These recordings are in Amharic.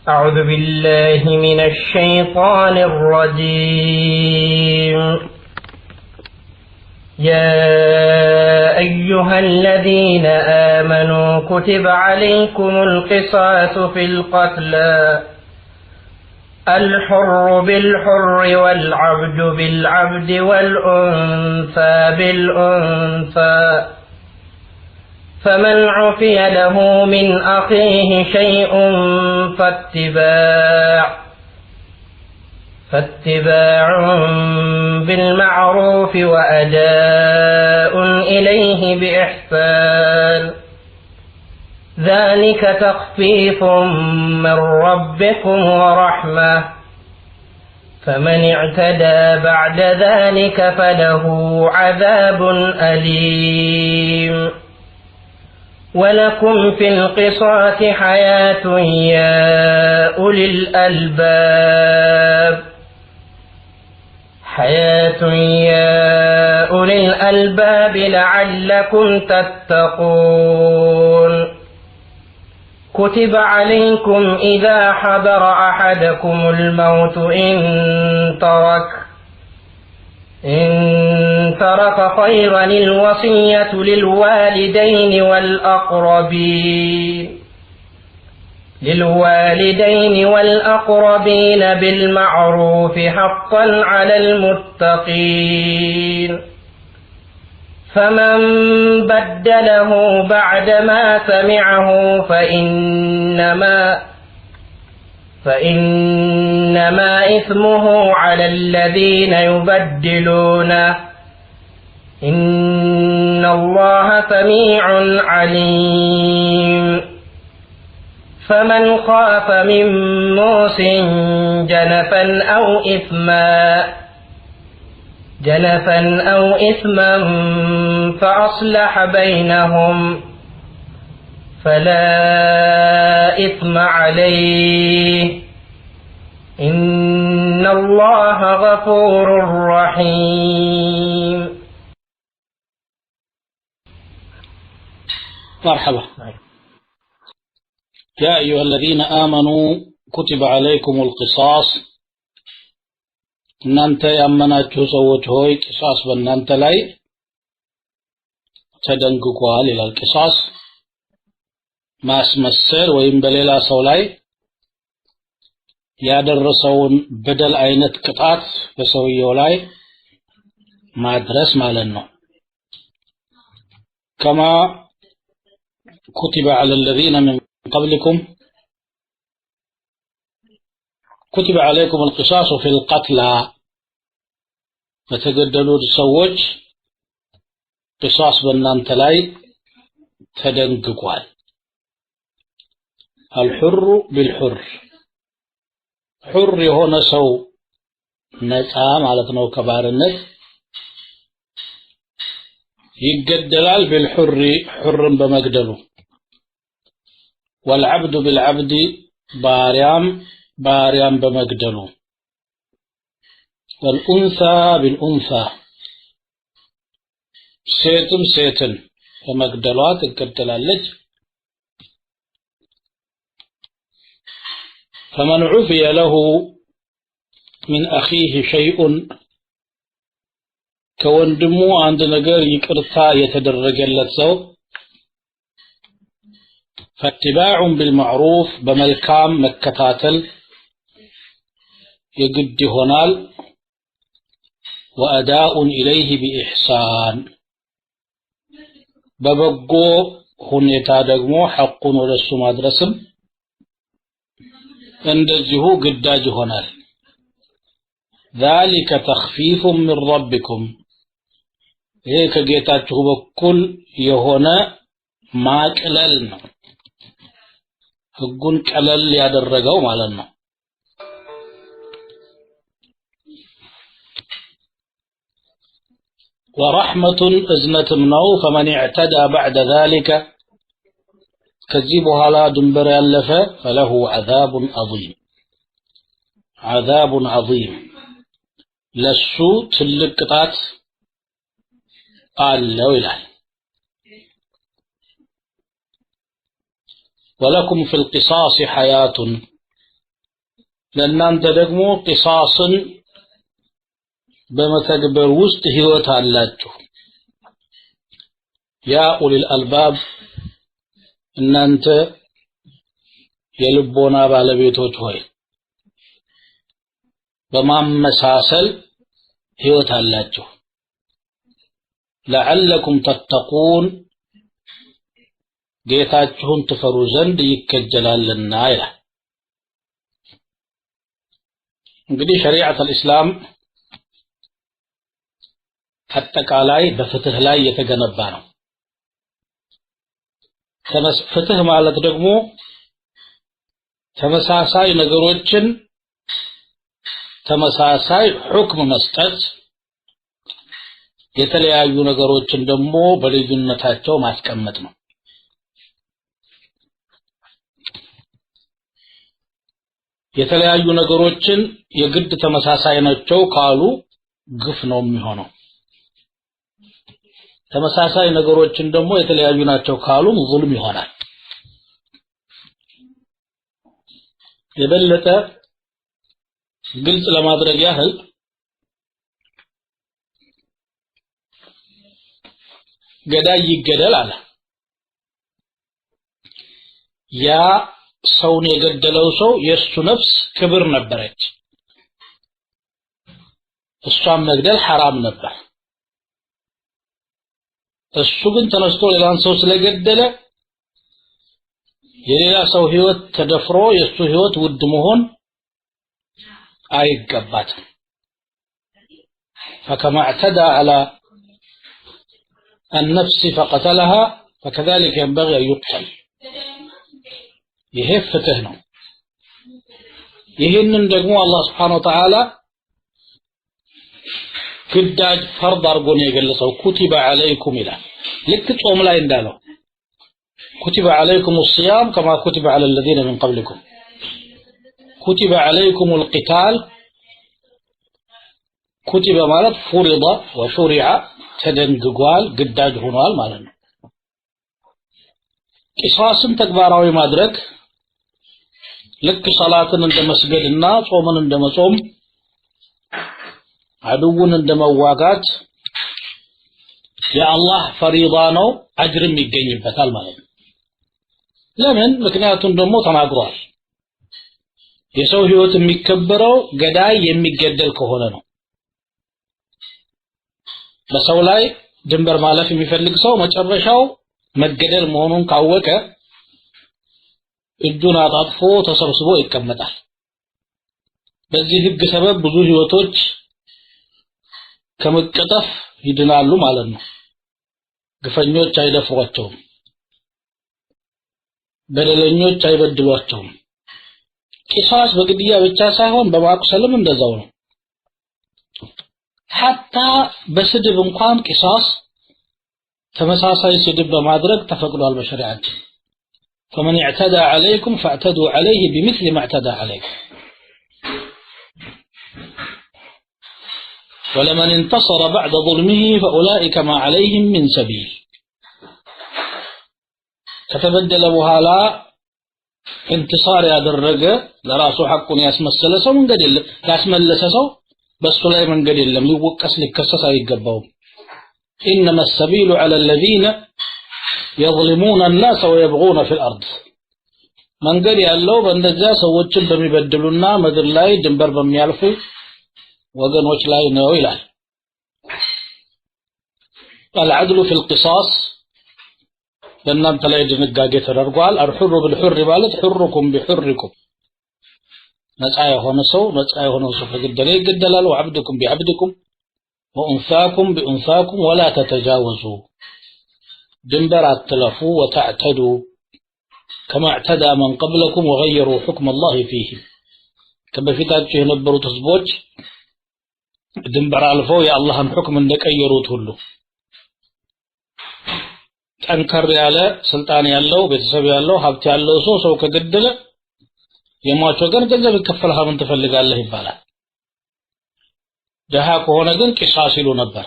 أعوذ بالله من الشيطان الرجيم. يا أيها الذين آمنوا كتب عليكم القصاص في القتلى الحر بالحر والعبد بالعبد والأنثى بالأنثى فمن عفي له من أخيه شيء فاتباع بالمعروف وأداء إليه بإحسان ذلك تخفيف من ربكم ورحمة فمن اعتدى بعد ذلك فله عذاب أليم. ولكم في القصاص حياة يا أولي الألباب لعلكم تتقون. كتب عليكم إذا حضر أحدكم الموت إن ترك خيرا الوصية للوالدين والأقربين بالمعروف حقا على المتقين. فمن بدله بعدما سمعه فإنما إثمه على الذين يبدلونه إن الله سميع عليم. فمن خاف من موص جنفا أو إثما فأصلح بينهم فلا إثم عليه إن الله غفور رحيم. مرحبا. يا أيها الذين آمنوا كتب عليكم القصاص እናንተ ያመናችሁ ሰዎች ሆይ ቂሳስ በእናንተ ላይ ተደንግጓል ይላል። ቂሳስ ማስመሰል ወይም በሌላ ሰው ላይ ያደረሰውን በደል አይነት ቅጣት በሰውየው ላይ ማድረስ ማለት ነው። كما كتب على الذين من قبلكم كتب عليكم القصاص في القتلى فتقدلوا السوج قصاص بنانت لاي تدنققوال. الحر بالحر حر هنا سو نتا معناتنو كبارነት يقدلال بالحر حر بمقدلو والعبد بالعبد باريام بمقدلو والأنثى بالأنثى سيتن بمقدلات تقدلالج. فمن عفي له من أخيه شيء كوندمو عند نجار يقرتا يتدرجلت سو فاتباع بالمعروف بملكام مكتاتل يقد هنال وأداء إليه بإحسان ببقو هنيتا دقمو حق ولسو مدرسم እንደዚሁ ግዳጅ ሆናል። ذلك تخفيف من ربكم ይሄ ከጌታችሁ በኩል የሆነ ማቅለል ነው። ህጉን ቀለል ያደረገው ማለት ነው። ورحمة እዝነትም ነው። فمن اعتدى بعد ذلك ከዚህ በኋላ ድንበር ያለፈ فله عذاب عظيم ለሱ ትልቅ ቅጣት አለው ይላል። ولكم في القصاص حياة ለእናንተ ደግሞ ቂሳስን በመተግበር ውስጥ ህይወት አላችሁ ያ ኡሊል አልባብ እናንተ የልቦና ባለቤቶች ሆይ በማመሳሰል ህይወት አላችሁ لعلكم تتقون ጌታችሁን ትፈሩ ዘንድ ይከጀላልና ይላል እንግዲህ ሸሪዓት الاسلام አጠቃላይ በፍትህ ላይ የተገነባ ነው ፍትህ ማለት ደግሞ ተመሳሳይ ነገሮችን ተመሳሳይ ሁክም መስጠት የተለያዩ ነገሮችን ደግሞ በልዩነታቸው ማስቀመጥ ነው የተለያዩ ነገሮችን የግድ ተመሳሳይ ናቸው ካሉ ግፍ ነው የሚሆነው ተመሳሳይ ነገሮችን ደግሞ የተለያዩ ናቸው ካሉ ዙልም ይሆናል የበለጠ ግልጽ ለማድረግ ያህል ገዳይ ይገደል አለ ያ ሰውን የገደለው ሰው የሱ ነፍስ ክብር ነበረች እሷን መግደል حرام ነበር እሱ ግን ተነስቶ ሌላን ሰው ስለገደለ የሌላ ሰው ህይወት ተደፍሮ የሱ ህይወት ውድ መሆን አይገባትም فكما اعتدى على النفس فقتلها فكذلك ينبغي أن يقتل ይሄ ፍትህ ነው ይሄንን ደግሞ አላህ Subhanahu Wa Ta'ala ግዳጅ ፈርድ አድርጎ ነው የገለጸው ኩቲበ አለይኩም ይላል ልክ ጾም ላይ እንዳለው ኩቲበ አለይኩም الصيام كما كتب على الذين من قبلكم كتب عليكم القتال كتب ማለት فرض وشرع ተደንግጓል ግዳጅ ሆኗል ማለት ነው ቂሳስን ተግባራዊ ማድረግ ልክ ሶላትን እንደመስገድና ጾምን እንደመጾም አድውን እንደመዋጋት የአላህ ፈሪዳ ነው አጅርም ይገኝበታል ማለት ነው ለምን ምክንያቱም ደግሞ ተናግሯል የሰው ህይወት የሚከበረው ገዳይ የሚገደል ከሆነ ነው በሰው ላይ ድንበር ማለፍ የሚፈልግ ሰው መጨረሻው መገደል መሆኑን ካወቀ እጁን አጣጥፎ ተሰብስቦ ይቀመጣል በዚህ ህግ ሰበብ ብዙ ህይወቶች ከመቀጠፍ ይድናሉ ማለት ነው ግፈኞች አይደፍሯቸውም በደለኞች አይበድሏቸውም ቂሳስ በግድያ ብቻ ሳይሆን በማቁሰልም እንደዛው ነው حتى በስድብ እንኳን ቂሳስ ተመሳሳይ ስድብ በማድረግ ተፈቅዷል በሸሪዓችን فمن اعتدى عليكم فاعتدوا عليه بمثل ما اعتدى عليكم ولمن انتصر بعد ظلمه فأولئك ما عليهم من سبيل ከተበደለ በኋላ انتصار ያደረገ ለራሱ ሐቁን ያስመሰለ ሰው መንገድ የለም ያስመለሰ ሰው በሱ ላይ መንገድ የለም ሊወቀስ ሊከሰስ አይገባውም انما السبيل على الذين يظلمون الناس ويبغون في الارض መንገድ ያለው በእንደዚያ ሰዎችን በሚበድሉና ምድር ላይ ድንበር በሚያልፉ ወገኖች ላይ ነው ይላል العدل في القصاص በእናንተ ላይ ድንጋጌ ተደርጓል الحر بالحر ማለት حركم بحركم ነፃ የሆነ ሰው ከገደለ ይገደላል وعبدكم بعبدكم وأنثاكم بأنثاكم ولا تتجاوزوا دنبر اتلفوا وتعتدوا كما اعتدى من قبلكم وغيروا حكم الله فيهم كما في تاجه ينبروا تزبوج دنبر الفوا يا الله حكم እንደቀየሩት ሁሉ ጠንከር ያለ ስልጣን ያለው ቤተሰብ ያለው ሀብት ያለው ሰው ከገደለ የሟች ወገን ገንዘብ ይከፈላል ምን ትፈልጋለህ ይባላል ደሃ ከሆነ ግን ቂሳስ ይሉ ነበር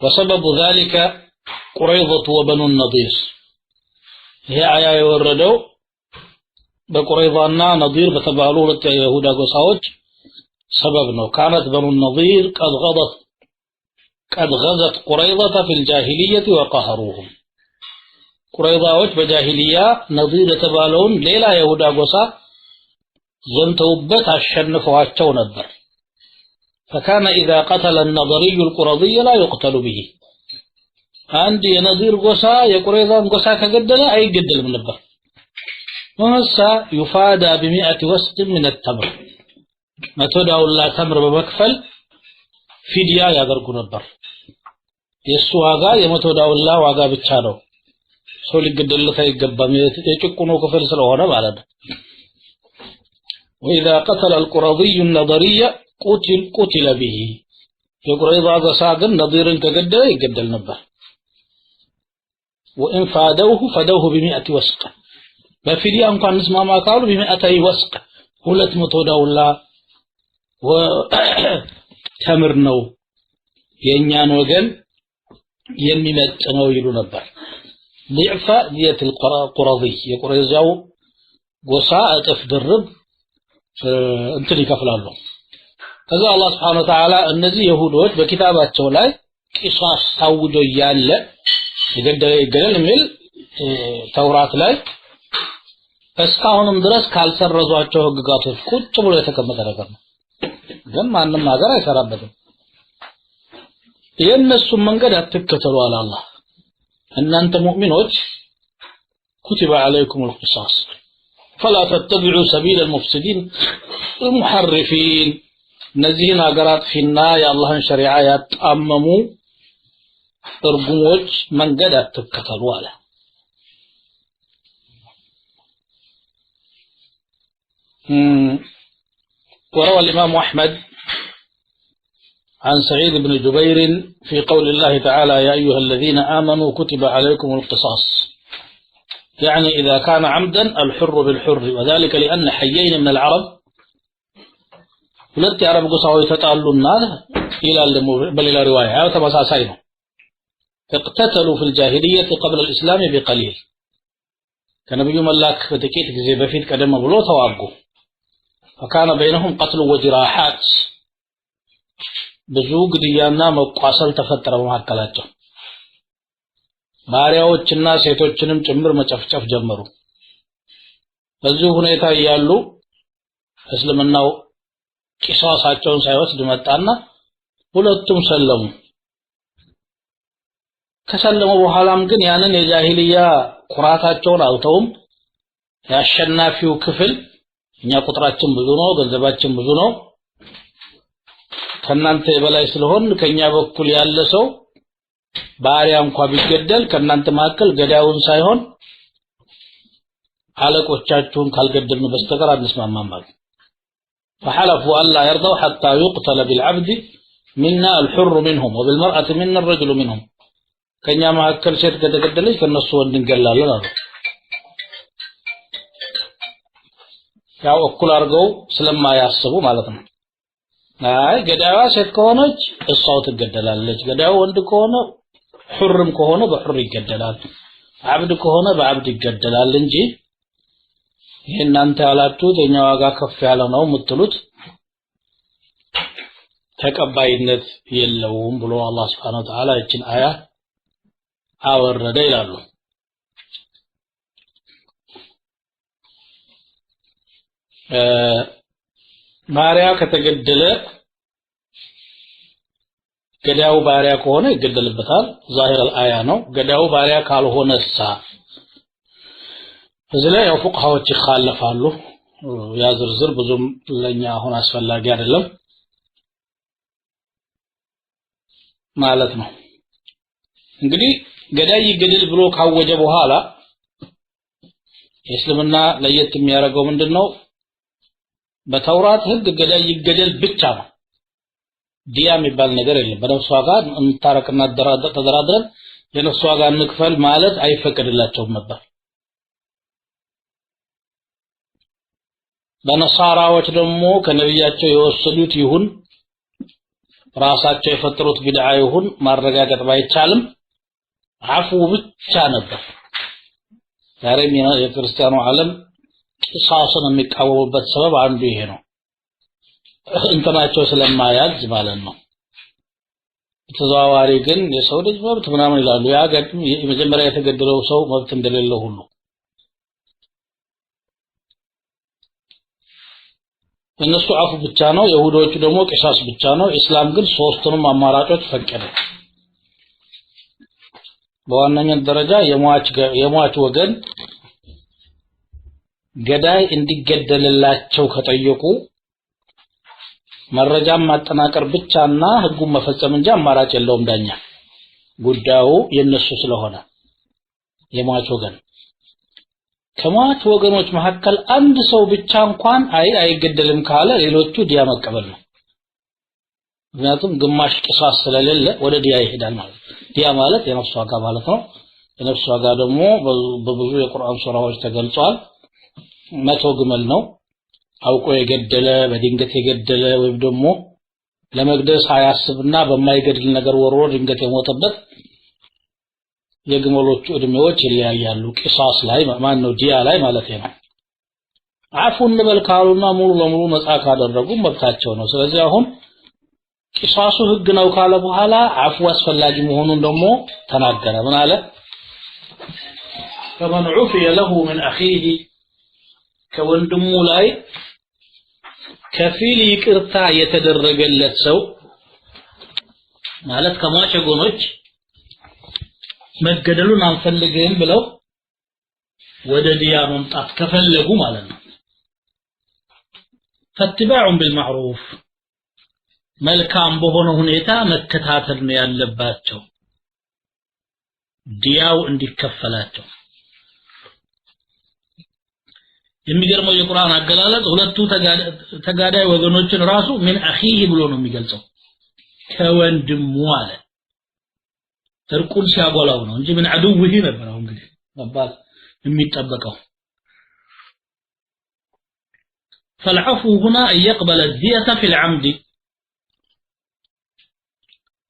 وسبب ذلك قريظة وبنو النضير ይሄ አያ የወረደው በቁረይዛና ነዲር በተባሉ ሁለት የይሁዳ ጎሳዎች ሰበብ ነው كانت بنو النضير قد غزت قريظة في الجاهلية وقهروهم ቁረይዛዎች በጃሂልያ ነዲር የተባለውን ሌላ የይሁዳ ጎሳ ዘንተውበት አሸንፈዋቸው ነበር فكان إذا قتل النضري القرظي لا يقتل به عند የነዲር ጎሳ የቁረይዛን ጎሳ ከገደለ አይገደልም ነበር ومسا يفادى ب100 وسق من التمر መቶዳውላ ተምር በመክፈል ፊዲያ ያደርጉ ነበር የሱ ዋጋ የመቶዳውላ ዋጋ ብቻ ነው ሰው ሊገደልለት አይገባም የጭቁኑ ክፍል ስለሆነ ማለት ነው وإذا قتل القرظي النضري قتل به የቁረይዛ ጎሳ ግን ነዲርን ከገደለ ይገደል ነበር وإن فدوه ب100 وسق በፊዲያ እንኳን እንስማማ ካሉ ب100 وسق 200 ዳውላ ተምር ነው የኛን ወገን የሚመጥነው ይሉ ነበር ضعف دية القرظي የቁረይዛው ጎሳ እጥፍ ድርብ እንትን ይከፍላሉ ከዛ አላህ Subhanahu Wa Ta'ala እነዚህ ይሁዶች በኪታባቸው ላይ ቂሳስ ታውጆ ያለ የገደለ ይገደል የሚል ተውራት ላይ እስካሁንም ድረስ ካልሰረዟቸው ህግጋቶች ቁጭ ብሎ የተቀመጠ ነገር ነው ግን ማንንም ሀገር አይሰራበትም የነሱ መንገድ አትከተሉ አለ አላህ እናንተ ሙእሚኖች كتب عليكم القصاص فلا تتبعوا سبيل المفسدين المحرفين نزين ሀገራት ፊና የአላህን ሸሪዓ ያጣመሙ እርጉሞች መንገድ አትከተሉ አለ وروى الإمام أحمد عن سعيد بن جبير في قول الله تعالى يا أيها الذين آمنوا كتب عليكم القصاص يعني إذا كان عمدا الحر بالحر وذلك لأن حيين من العرب ሁለት የአረብ ጎሳዎች ተጣሉና بل إلى رواية ተመሳሳይ ነው اقتتلوا في الجاهلية قبل الإسلام بقليل ከነብዩ መላክ በጥቂት ጊዜ በፊት ቀደም ብሎ ተዋጉ فكان بينهم قتل وجراحات ብዙ ግድያና መቋሰል ተፈጠረ በመካከላቸው ባሪያዎችና ሴቶችንም ጭምር መጨፍጨፍ ጀመሩ በዚህ ሁኔታ ያሉ እስልምናው ቂሳሳቸውን ሳይወስድ መጣና ሁለቱም ሰለሙ ከሰለሙ በኋላም ግን ያንን የጃሂልያ ኩራታቸውን አልተውም ያሸናፊው ክፍል እኛ ቁጥራችን ብዙ ነው ገንዘባችን ብዙ ነው ከናንተ የበላይ ስለሆን ከኛ በኩል ያለ ሰው ባሪያ እንኳን ቢገደል ከናንተ መካከል ገዳዩን ሳይሆን አለቆቻችሁን ካልገደልን በስተቀር አንስማማም ማለት فحلفوا ألا يرضوا حتى يقتل بالعبد منا الحر منهم وبالمرأة منا الرجل منهم كنيا مهكل ሴት ከተገደለች ከነሱ ወንድ እንገላለን አሉ ያው እኩል አርገው ስለማያስቡ ማለት ነው አይ ገዳዋ ሴት ከሆነች እሷው ትገደላለች ገዳው ወንድ ከሆነ ሁርም ከሆነ በሁር ይገደላል አብድ ከሆነ በአብድ ይገደላል እንጂ እናንተ ያላችሁት የኛ ዋጋ ከፍ ያለ ነው የምትሉት ተቀባይነት የለውም ብሎ አላህ Subhanahu Wa Ta'ala እቺን አያ አወረደ ይላሉ ባሪያ ከተገደለ ገዳው ባሪያ ከሆነ ይገደልበታል ዛሂር አልአያ ነው ገዳው ባሪያ ካልሆነሳ እዚህ ላይ ያው ፉቅሃዎች ይخالፋሉ ያ ዝርዝር ብዙም ለኛ አሁን አስፈላጊ አይደለም ማለት ነው እንግዲህ ገዳይ ይገደል ብሎ ካወጀ በኋላ እስልምና ለየት የሚያደርገው ምንድነው በተውራት ህግ ገዳይ ይገደል ብቻ ነው ዲያ የሚባል ነገር የለም በነፍስ ዋጋ እንታረቅና ተደራድረን የነፍስ ዋጋ እንክፈል ማለት አይፈቀድላቸውም ነበር በነሳራዎች ደግሞ ከነብያቸው የወሰዱት ይሁን ራሳቸው የፈጠሩት ቢድዓ ይሁን ማረጋገጥ ባይቻልም አፉ ብቻ ነበር ዛሬም የክርስቲያኑ ዓለም ቂሳስን የሚቃወሙበት ሰበብ አንዱ ይሄ ነው እንትናቸው ስለማያዝ ማለት ነው ተዛዋሪ ግን የሰው ልጅ መብት ምናምን ይላሉ ያ ግን መጀመሪያ የተገደለው ሰው መብት እንደሌለው ሁሉ እነሱ አፉ ብቻ ነው ይሁዶቹ ደግሞ ቂሳስ ብቻ ነው እስላም ግን ሶስቱንም አማራጮች ፈቀደ በዋነኛነት ደረጃ የሟች ወገን ገዳይ እንዲገደልላቸው ከጠየቁ መረጃም ማጠናቀር ብቻና ህጉን መፈጸም እንጂ አማራጭ የለውም ዳኛ ጉዳዩ የነሱ ስለሆነ የሟች ወገን ከሟች ወገኖች መካከል አንድ ሰው ብቻ እንኳን አይገደልም ካለ ሌሎቹ ዲያ መቀበል ነው ምክንያቱም ግማሽ ቂሳስ ስለሌለ ወደ ዲያ ይሄዳል ማለት ዲያ ማለት የነፍስ ዋጋ ማለት ነው የነፍስ ዋጋ ደግሞ በብዙ የቁርአን ሱራዎች ተገልጿል 100 ግመል ነው አውቆ የገደለ በድንገት የገደለ ወይም ደግሞ ለመግደል ሳያስብና በማይገድል ነገር ወርሮ ድንገት የሞተበት የግመሎቹ እድሜዎች ይለያያሉ ቂሳስ ላይ ማን ነው ዲያ ላይ ማለት ነው አፉን በልካሉና ሙሉ ለሙሉ ነፃ ካደረጉ መብታቸው ነው ስለዚህ አሁን ቂሳሱ ህግ ነው ካለ በኋላ አፉ አስፈላጊ መሆኑን ደግሞ ተናገረ ምን አለ فمن عفي له من اخيه ከወንድሙ ላይ ከፊል ይቅርታ የተደረገለት ሰው ማለት ከሟች ጎኖች መገደሉን አንፈልግም ብለው ወደ ዲያ መምጣት ከፈለጉ ማለት ነው فاتباع بالمعروف መልካም በሆነ ሁኔታ መከታተል ነው ያለባቸው ዲያው እንዲከፈላቸው የሚገርመው የቁርአን አገላለጽ ሁለቱ ተጋዳይ ወገኖችን ራሱ ምን አኺህ ብሎ ነው የሚገልጸው ከወንድሙ አለ ተርቁን ሲያጎላው ነው እንጂ ምን አዱውህ ነበር አሁን እንግዲህ መባል የሚጠበቀው فالعفو هنا أن يقبل الدية في العمد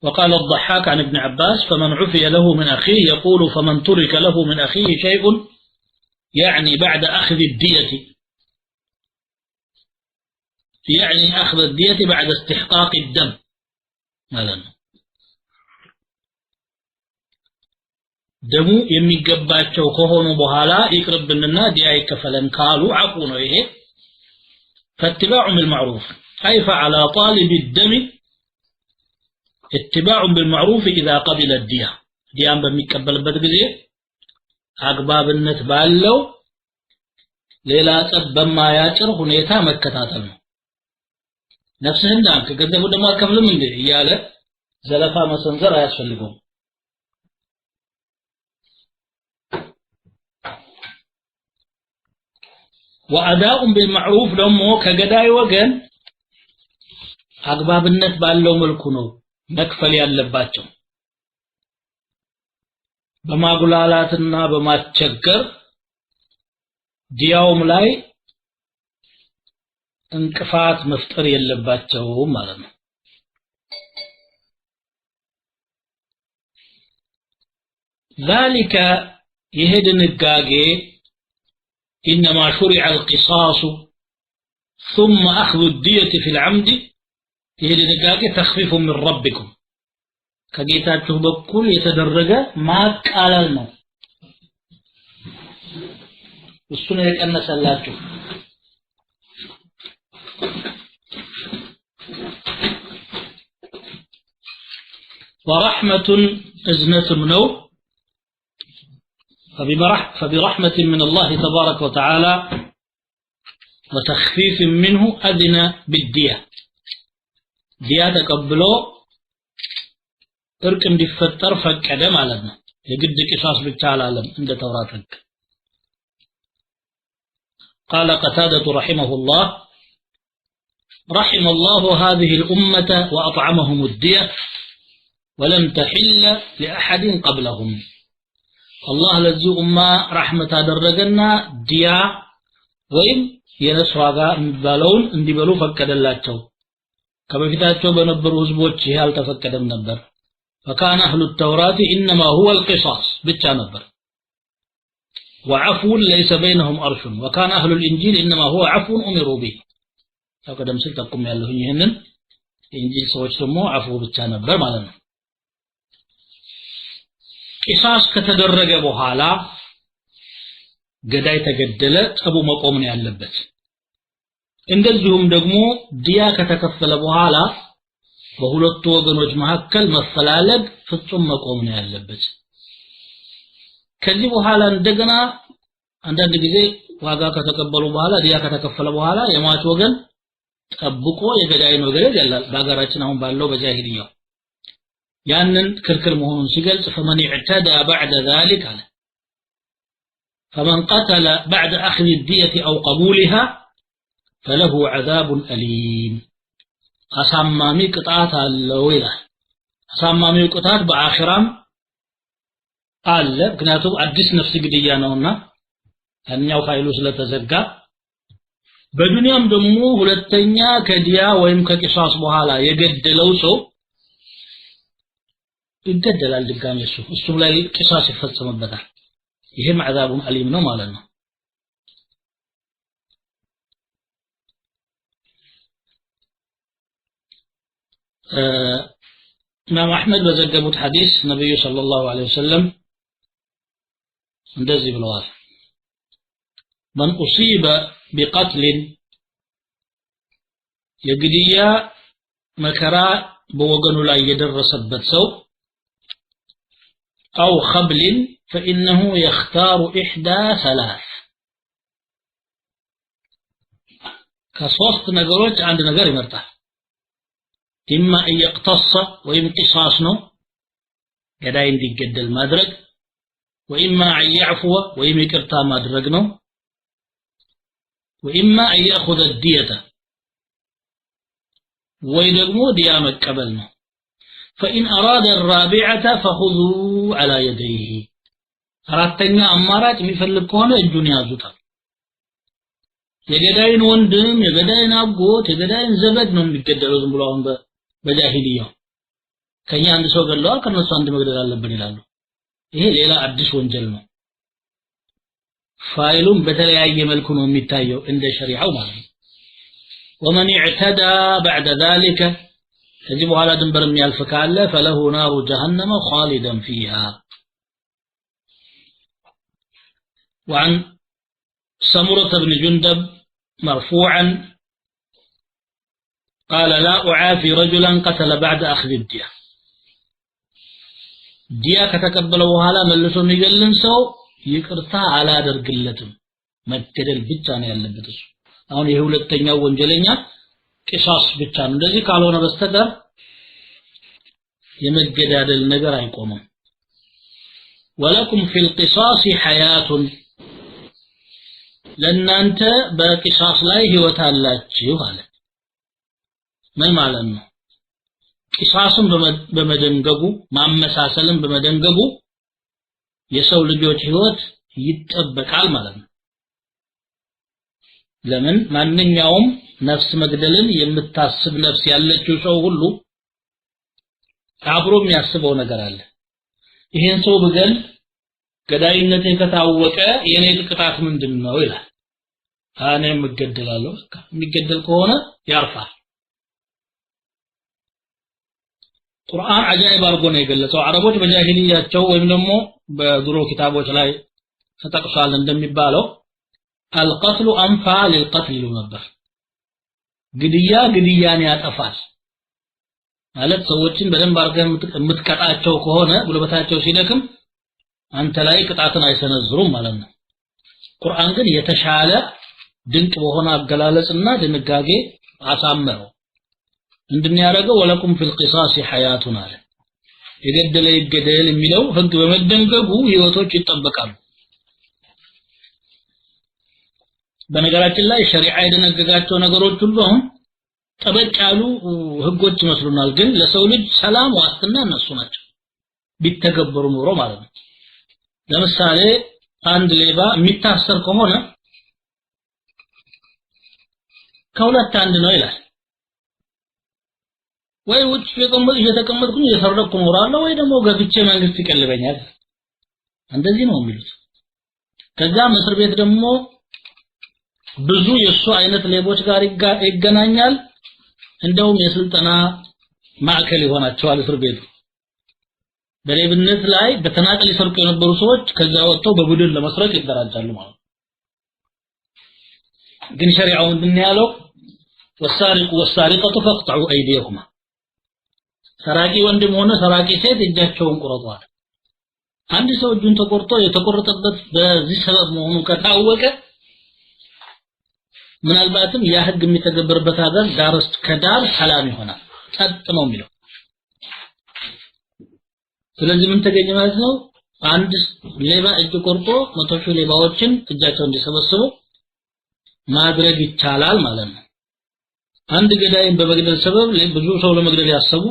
وقال الضحاك عن ابن عباس فمن عفي له من أخيه يقول فمن ترك له من أخيه شيء يعني بعد أخذ الدية يعني أخذ الدية بعد استحقاق الدم مثلا دمو የሚገባቸው ከሆኑ በኋላ ይቅርብንና ዲያ ይከፈለን ካሉ አቁ ነው ይሄ فاتباع بالمعروف أي فعلى طالب الدم اتباع بالمعروف إذا قبل الدية ديان በሚቀበልበት ጊዜ አግባብነት ባለው ሌላ ጸብ በማያጭር ሁኔታ መከታተል ነው ነፍስህን ዳንክ ገንዘቡ ደግሞ አከፍልም እንዴ እያለ ዘለፋ መሰንዘር አያስፈልገውም وأداء بالمعروف ደግሞ ከገዳይ ወገን አግባብነት ባለው መልኩ ነው መክፈል ያለባቸው በማጉላላትና በማስቸገር ዲያውም ላይ እንቅፋት መፍጠር የለባቸው ማለት ነው ذلك يهدن الدنقاقي إنما شرع القصاص ثم أخذ الدية في العمد يهدن الدنقاقي تخفيف من ربكم ከጌታችሁ በኩል የተደረገ ማቃለል ነው እሱ ነው የቀነሰላችሁ ورحمة إذنة منو فبرحمة من الله تبارك وتعالى وتخفيف منه أذن بالدية دية تقبلوا እርቅ እንዲፈጠር ፈቀደ ማለት ነው የግድ ቂሳስ ብቻ አላለም እንደ ተውራት ህግ قال قتادة رحمه الله رحم الله هذه الأمة وأطعمهم الدية ولم تحل لأحد قبلهم الله لذي أمة رحمة درجنا ديا وإن ينسواغا مبالون اندبالو فكد اللاتشو كما فتاتشو بنبرو هزبوتشي هل تفكدم نبر فكان أهل التوراة إنما هو القصاص بالتنبر وعفو ليس بينهم أرش وكان أهل الإنجيل إنما هو عفو أمروا به فقدم سلتكم يالله يهنن إنجيل سوچتمو عفو ብቻ ነበር ማለት ነው ቂሳስ ከተደረገ በኋላ ገዳይ ተገደለ ጠቡ መቆም ነው ያለበት እንደዚሁም ደግሞ ዲያ ከተከፈለ በኋላ በሁለቱ ወገኖች መካከል መፈላለግ ፍጹም መቆም ነው ያለበት ከዚህ በኋላ እንደገና አንዳንድ ጊዜ ዋጋ ከተቀበሉ በኋላ ዲያ ከተከፈለ በኋላ የሟች ወገን ጠብቆ የገዳይን ወገን ይገላል በአገራችን አሁን ባለው በጃሂልያው ያንን ክልክል መሆኑን ሲገልጽ فمن اعتدى بعد ذلك على فمن قتل بعد أخذ الدية أو قبولها فله عذاب أليم أسمامي قطعات اللويلة أسمامي قطعات بآخرام قال ምክንያቱም አዲስ ነፍስ ግድያ ነውና ያኛው ፋይሉ ስለተዘጋ በዱንያም ደግሞ ሁለተኛ ከዲያ ወይም ከቂሳስ በኋላ የገደለው ሰው ይገደላል ድጋሚ እሱ ላይ ቂሳስ ይፈጸምበታል ይሄም عذابun አሊም ነው ማለት ነው ኢማም አህመድ በዘገቡት ሐዲስ ነብዩ ሰለላሁ ዐለይሂ ወሰለም እንደዚህ ብለዋል من أصيب بقتل የግድያ መከራ በወገኑ ላይ የደረሰበት ሰው أو خبل فإنه يختار إحدى ثلاث كصوت نجروج عند نجار مرتاح إما أن يقتص ويمتصاصنه جداين دي جد المدرج وإما أن يعفو ويمكرتا مدرجنه وإما أن يأخذ الدية ويدقمو ديامك قبلنا فإن أراد الرابعة فخذوا على يديه أردتني أمارات مفلق هنا الدنيا زوتا يجدين وندم يجدين أبقوت يجدين زبد نهم يقدروا ذنبلاهم بجاهلية كان يعند سوق الله كان نصو عند مقدر الله بني لالو إيه ليلا أدش وانجلنا فايلون بتلعي ملكون ميتايو عند الشريعة ومعنى ومن اعتدى بعد ذلك يجب على دنبر من الفكالة فله نار جهنم خالدا فيها وعن سمرة بن جندب مرفوعا قال لا أعافي رجلا قتل بعد أخذ الدية دية كتكبلوا هلا ملسوا ميقلن سو يقرطا على درقلتم مكتدل بيتانا يلبتس አሁን የሁለተኛው ወንጀለኛ ቂሳስ ብቻ ነው እንደዚህ ካልሆነ በስተቀር የመገዳደል ነገር አይቆምም ወለኩም ፊል ቂሳስ ሐያት ለናንተ በቂሳስ ላይ ህይወት አላችሁ አለ ምን ማለት ነው ቂሳስን በመደንገጉ ማመሳሰልን በመደንገጉ የሰው ልጆች ህይወት ይጠበቃል ማለት ነው ለምን ማንኛውም ነፍስ መግደልን የምታስብ ነፍስ ያለችው ሰው ሁሉ አብሮ የሚያስበው ነገር አለ ይሄን ሰው በገል ገዳይነቴ ከታወቀ የኔ ቅጣት ምንድነው ይላል እኔም እገደላለሁ በቃ የሚገደል ከሆነ ያርፋል ቁርአን አጃኢብ አርጎ ነው የገለጸው አረቦች በጃሂልያቸው ወይም ደግሞ በድሮ ኪታቦች ላይ ተጠቅሷል እንደሚባለው القتل أنفع للقتل ነበር ግድያን ያጠፋል ማለት ሰዎችን በደንብ አርገህ የምትቀጣቸው ከሆነ ጉልበታቸው ሲደክም አንተ ላይ ቅጣትን አይሰነዝሩም ማለት ነው ቁርአን ግን የተሻለ ድንቅ በሆነ አገላለጽና ድንጋጌ አሳመረው ምንድነው ያደረገው ወለኩም ፊል ቂሳስ ሐያቱን አለ የገደለ ይገደል የሚለው ህግ በመደንገጉ ህይወቶች ይጠበቃሉ በነገራችን ላይ ሸሪዓ የደነገጋቸው ነገሮች ሁሉ አሁን ጠበቅ ያሉ ህጎች መስሉናል ግን ለሰው ልጅ ሰላም ዋስትና እነሱ ናቸው ቢተገበሩ ኖሮ ማለት ነው ለምሳሌ አንድ ሌባ የሚታሰር ከሆነ ከሁለት አንድ ነው ይላል ወይ ውጭ የተቀመጥኩኝ እየሰረኩ ኖራለሁ ወይ ደግሞ ገብቼ መንግስት ይቀልበኛል እንደዚህ ነው የሚሉት ከዛም እስር ቤት ደግሞ ብዙ የሱ አይነት ሌቦች ጋር ይገናኛል እንደውም የስልጠና ማዕከል ይሆናቸዋል እስር ቤቱ በሌብነት ላይ በተናጠል ይሰርቁ የነበሩ ሰዎች ከዛ ወጥተው በቡድን ለመስረቅ ይደራጃሉ ማለት ግን ሸሪዓው ምንድነው ያለው والسارق والسارقة فاقطعوا أيديهما ሰራቂ ወንድም ሆነ ሰራቂ ሴት እጃቸውን ቁረጧል አንድ ሰው እጁን ተቆርጦ የተቆረጠበት በዚህ ሰበብ መሆኑን ከታወቀ ምናልባትም ያ ህግ የሚተገበርበት ሀገር ዳርስ ከዳር ሰላም ይሆናል ጸጥ ነው የሚለው ስለዚህ ምን ተገኘ ማለት ነው አንድ ሌባ እጅ ቆርጦ 100 ሺህ ሌባዎችን እጃቸውን እንዲሰበስቡ ማድረግ ይቻላል ማለት ነው አንድ ገዳይን በመግደል ሰበብ ብዙ ሰው ለመግደል ያሰቡ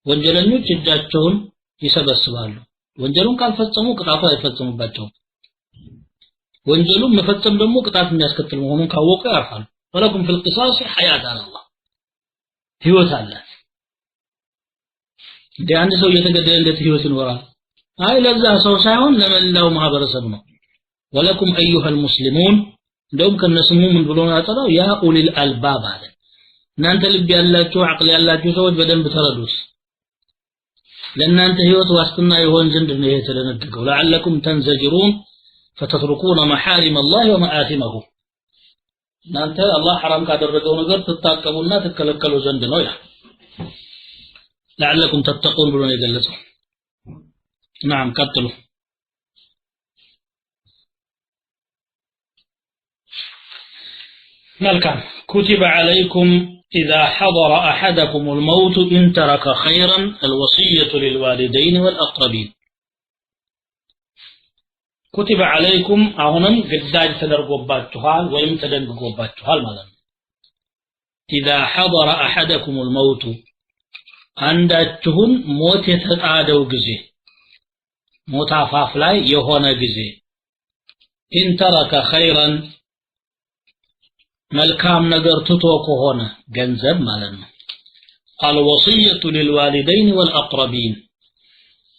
ወንጀለኞች እጃቸውን ይሰበስባሉ ወንጀሉን ካልፈጸሙ ቅጣቱ አይፈጸምባቸውም ወንጀሉን መፈጸም ደግሞ ቅጣት የሚያስከትል መሆኑን ካወቁ ያርፋሉ ወለኩም في القصاص حياة الله ህይወት አለ አንድ ሰው እየተገደለ እንዴት ህይወት ይኖራል አይ ለዛ ሰው ሳይሆን ለመላው ማህበረሰብ ነው ወለኩም ايها المسلمون እንደውም ከነስሙ ምን ብሎ ያጠራው ያ ኡሊል አልባብ አለ እናንተ ልብ ያላችሁ አቅል ያላችሁ ሰዎች በደንብ ተረዱስ ለእናንተ ህይወት ዋስትና ይሆን ዘንድ ነው የተደነገገው ለعلكم تنزجرون فتتركون محارم الله ومآثمه እናንተ አላህ حرام ካደረገው ነገር ተጣቀሙና ተከለከሉ ዘንድ ነው ይላል لعلكم تتقون ብሎ ነው የገለጸው نعم ቀጥሉ ملكم كتب عليكم إذا حضر أحدكم الموت إن ترك خيرا الوصية للوالدين والأقربين كتب عليكم أهنم قداج تدرقوباتها ويم تدرقوباتها المدن إذا حضر أحدكم الموت عندتهم موت يتعادوا قزي موت عفاف لا يهونا قزي إن ترك خيرا መልካም ነገር ትቶ ከሆነ ገንዘብ ማለት ነው الوصية للوالدين والأقربين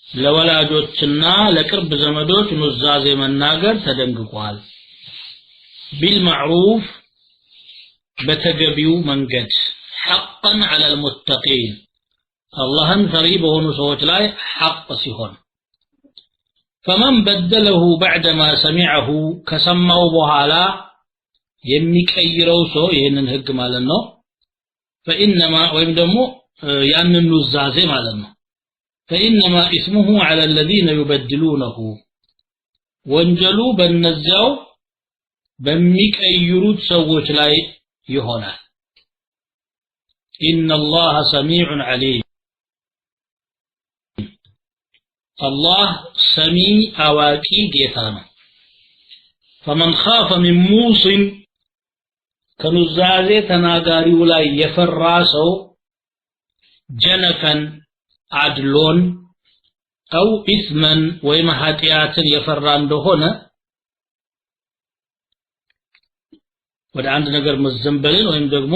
ለወላጆችና ለቅርብ ዘመዶች ኑዛዜ መናገር ተደንግቋል بالمعروف በተገቢው መንገድ حقا على المتقين اللهን ፈሪ በሆኑ ሰዎች ላይ حق ሲሆን فمن بدله بعدما سمعه ከሰማው በኋላ የሚቀይረው ሰው ይሄንን ህግ ማለት ነው فانما ወይም ደግሞ ያንን ኑዛዜ ማለት ነው فانما اسمه على الذين يبدلونه ወንጀሉ በእነዚያው በሚቀይሩት ሰዎች ላይ ይሆናል ان الله سميع عليم الله سميع አዋቂ ጌታ ነው فمن خاف من موص ከኑዛዜ ተናጋሪው ላይ የፈራ ሰው ጀነፈን አድሎን አው ኢስመን ወይ ማህጢያትን የፈራ እንደሆነ ወደ አንድ ነገር መዘንበልን ወይም ደግሞ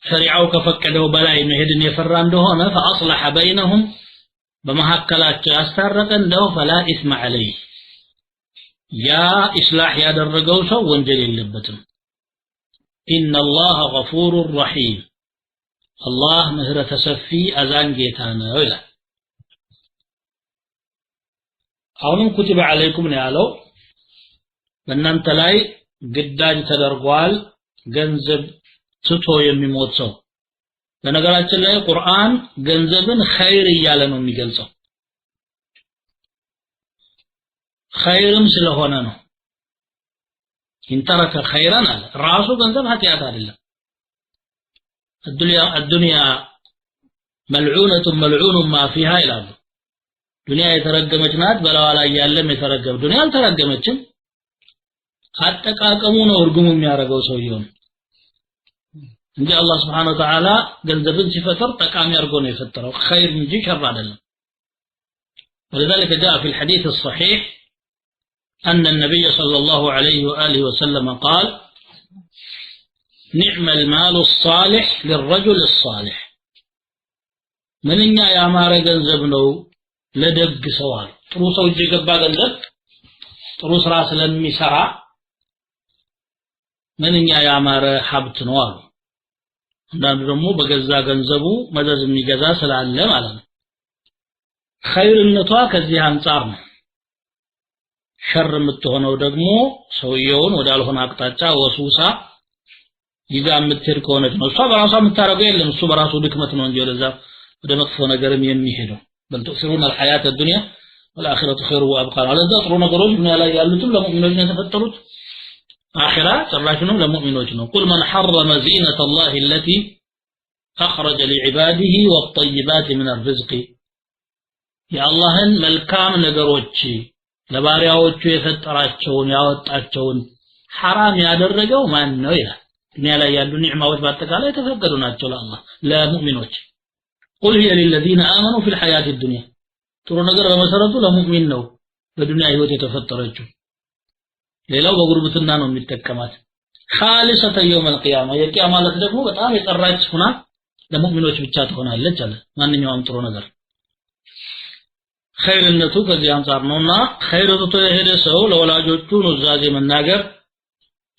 ሸሪዓው ከፈቀደው በላይ መሄድን የፈራ እንደሆነ فاصلح بينهم በመሐከላቸው ያስታረቀ እንደው فلا اثم عليه ያ ኢስላህ ያደረገው ሰው ወንጀል የለበትም ان الله غفور رحيم الله ምህረት ሰፊ አዛን ጌታ ነው ይላል አሁንም كتب عليكم ነው ያለው በእናንተ ላይ ግዳጅ ተደርጓል ገንዘብ ትቶ የሚሞት ሰው በነገራችን ላይ ቁርአን ገንዘብን ኸይር እያለ ነው የሚገልጸው ኸይርም ስለሆነ ነው እንተረከ ኸይራን አለ ራሱ ገንዘብ ኃጢአት አይደለም الدنيا ملعونة ملعون ما فيها ይላሉ ዱንያ የተረገመች ናት በላዋ ላይ ያለም የተረገመ ዱንያ አልተረገመችም አጠቃቀሙ ነው እርጉሙ የሚያረጋው ሰውየው እንጂ አላህ Subhanahu Wa Ta'ala ገንዘብን ሲፈጥር ጠቃሚ አድርጎ ነው የፈጠረው ኸይር እንጂ ሸር አይደለም ولذلك جاء في الحديث الصحيح أن النبي صلى الله عليه وآله وسلم قال نعم المال الصالح للرجل الصالح ምንኛ ያማረ ገንዘብ ነው ለደግ ሰው አለ ጥሩ ሰው እጅ የገባ ገንዘብ ጥሩ ስራ ስለሚሰራ ምንኛ ያማረ ሀብት ነው አሉ አንዳንዱ ደግሞ በገዛ ገንዘቡ መዘዝ የሚገዛ ስላለ ማለት ነው ኸይርነቷ ከዚህ አንፃር ነው ሸር የምትሆነው ደግሞ ሰውየውን ወዳልሆነ አቅጣጫ ወሱሳ ይዛ የምትሄድ ከሆነች ነው እሷ በራሷ የምታረገው የለም እሱ በራሱ ድክመት ነው እንጂ ወደዛ ወደ መጥፎ ነገርም የሚሄደው በል ተስሩን الحياه الدنيا والاخره خير وابقى አለዛ ጥሩ ነገሮች ዱንያ ላይ ያሉትም ለሙእሚኖች ነው የተፈጠሩት አኺራ ጭራሽንም ለሙእሚኖች ነው قل من حرم زينة الله التي اخرج لعباده والطيبات من الرزق يا اللهን መልካም ነገሮች ለባሪያዎቹ የፈጠራቸውን ያወጣቸውን حرام ያደረገው ማን ነው ይላል ዱንያ ላይ ያሉ ኒዕማዎች በአጠቃላይ የተፈቀዱ ናቸው ለአላህ ለሙእሚኖች قل هي للذين آمنوا في الحياة الدنيا ጥሩ ነገር በመሰረቱ ለሙእሚን ነው በዱንያ ህይወት የተፈጠረችው ሌላው በጉርብትና ነው የሚጠቀማት خالصة يوم القيامة የቂያማ ማለት ደግሞ በጣም የጠራች ሆና ለሙእሚኖች ብቻ ትሆናለች አለ ማንኛውም ጥሩ ነገር ኸይርነቱ ከዚህ አንፃር ነውና ኸይርነቱ የሄደ ሰው ለወላጆቹ ኑዛዜ መናገር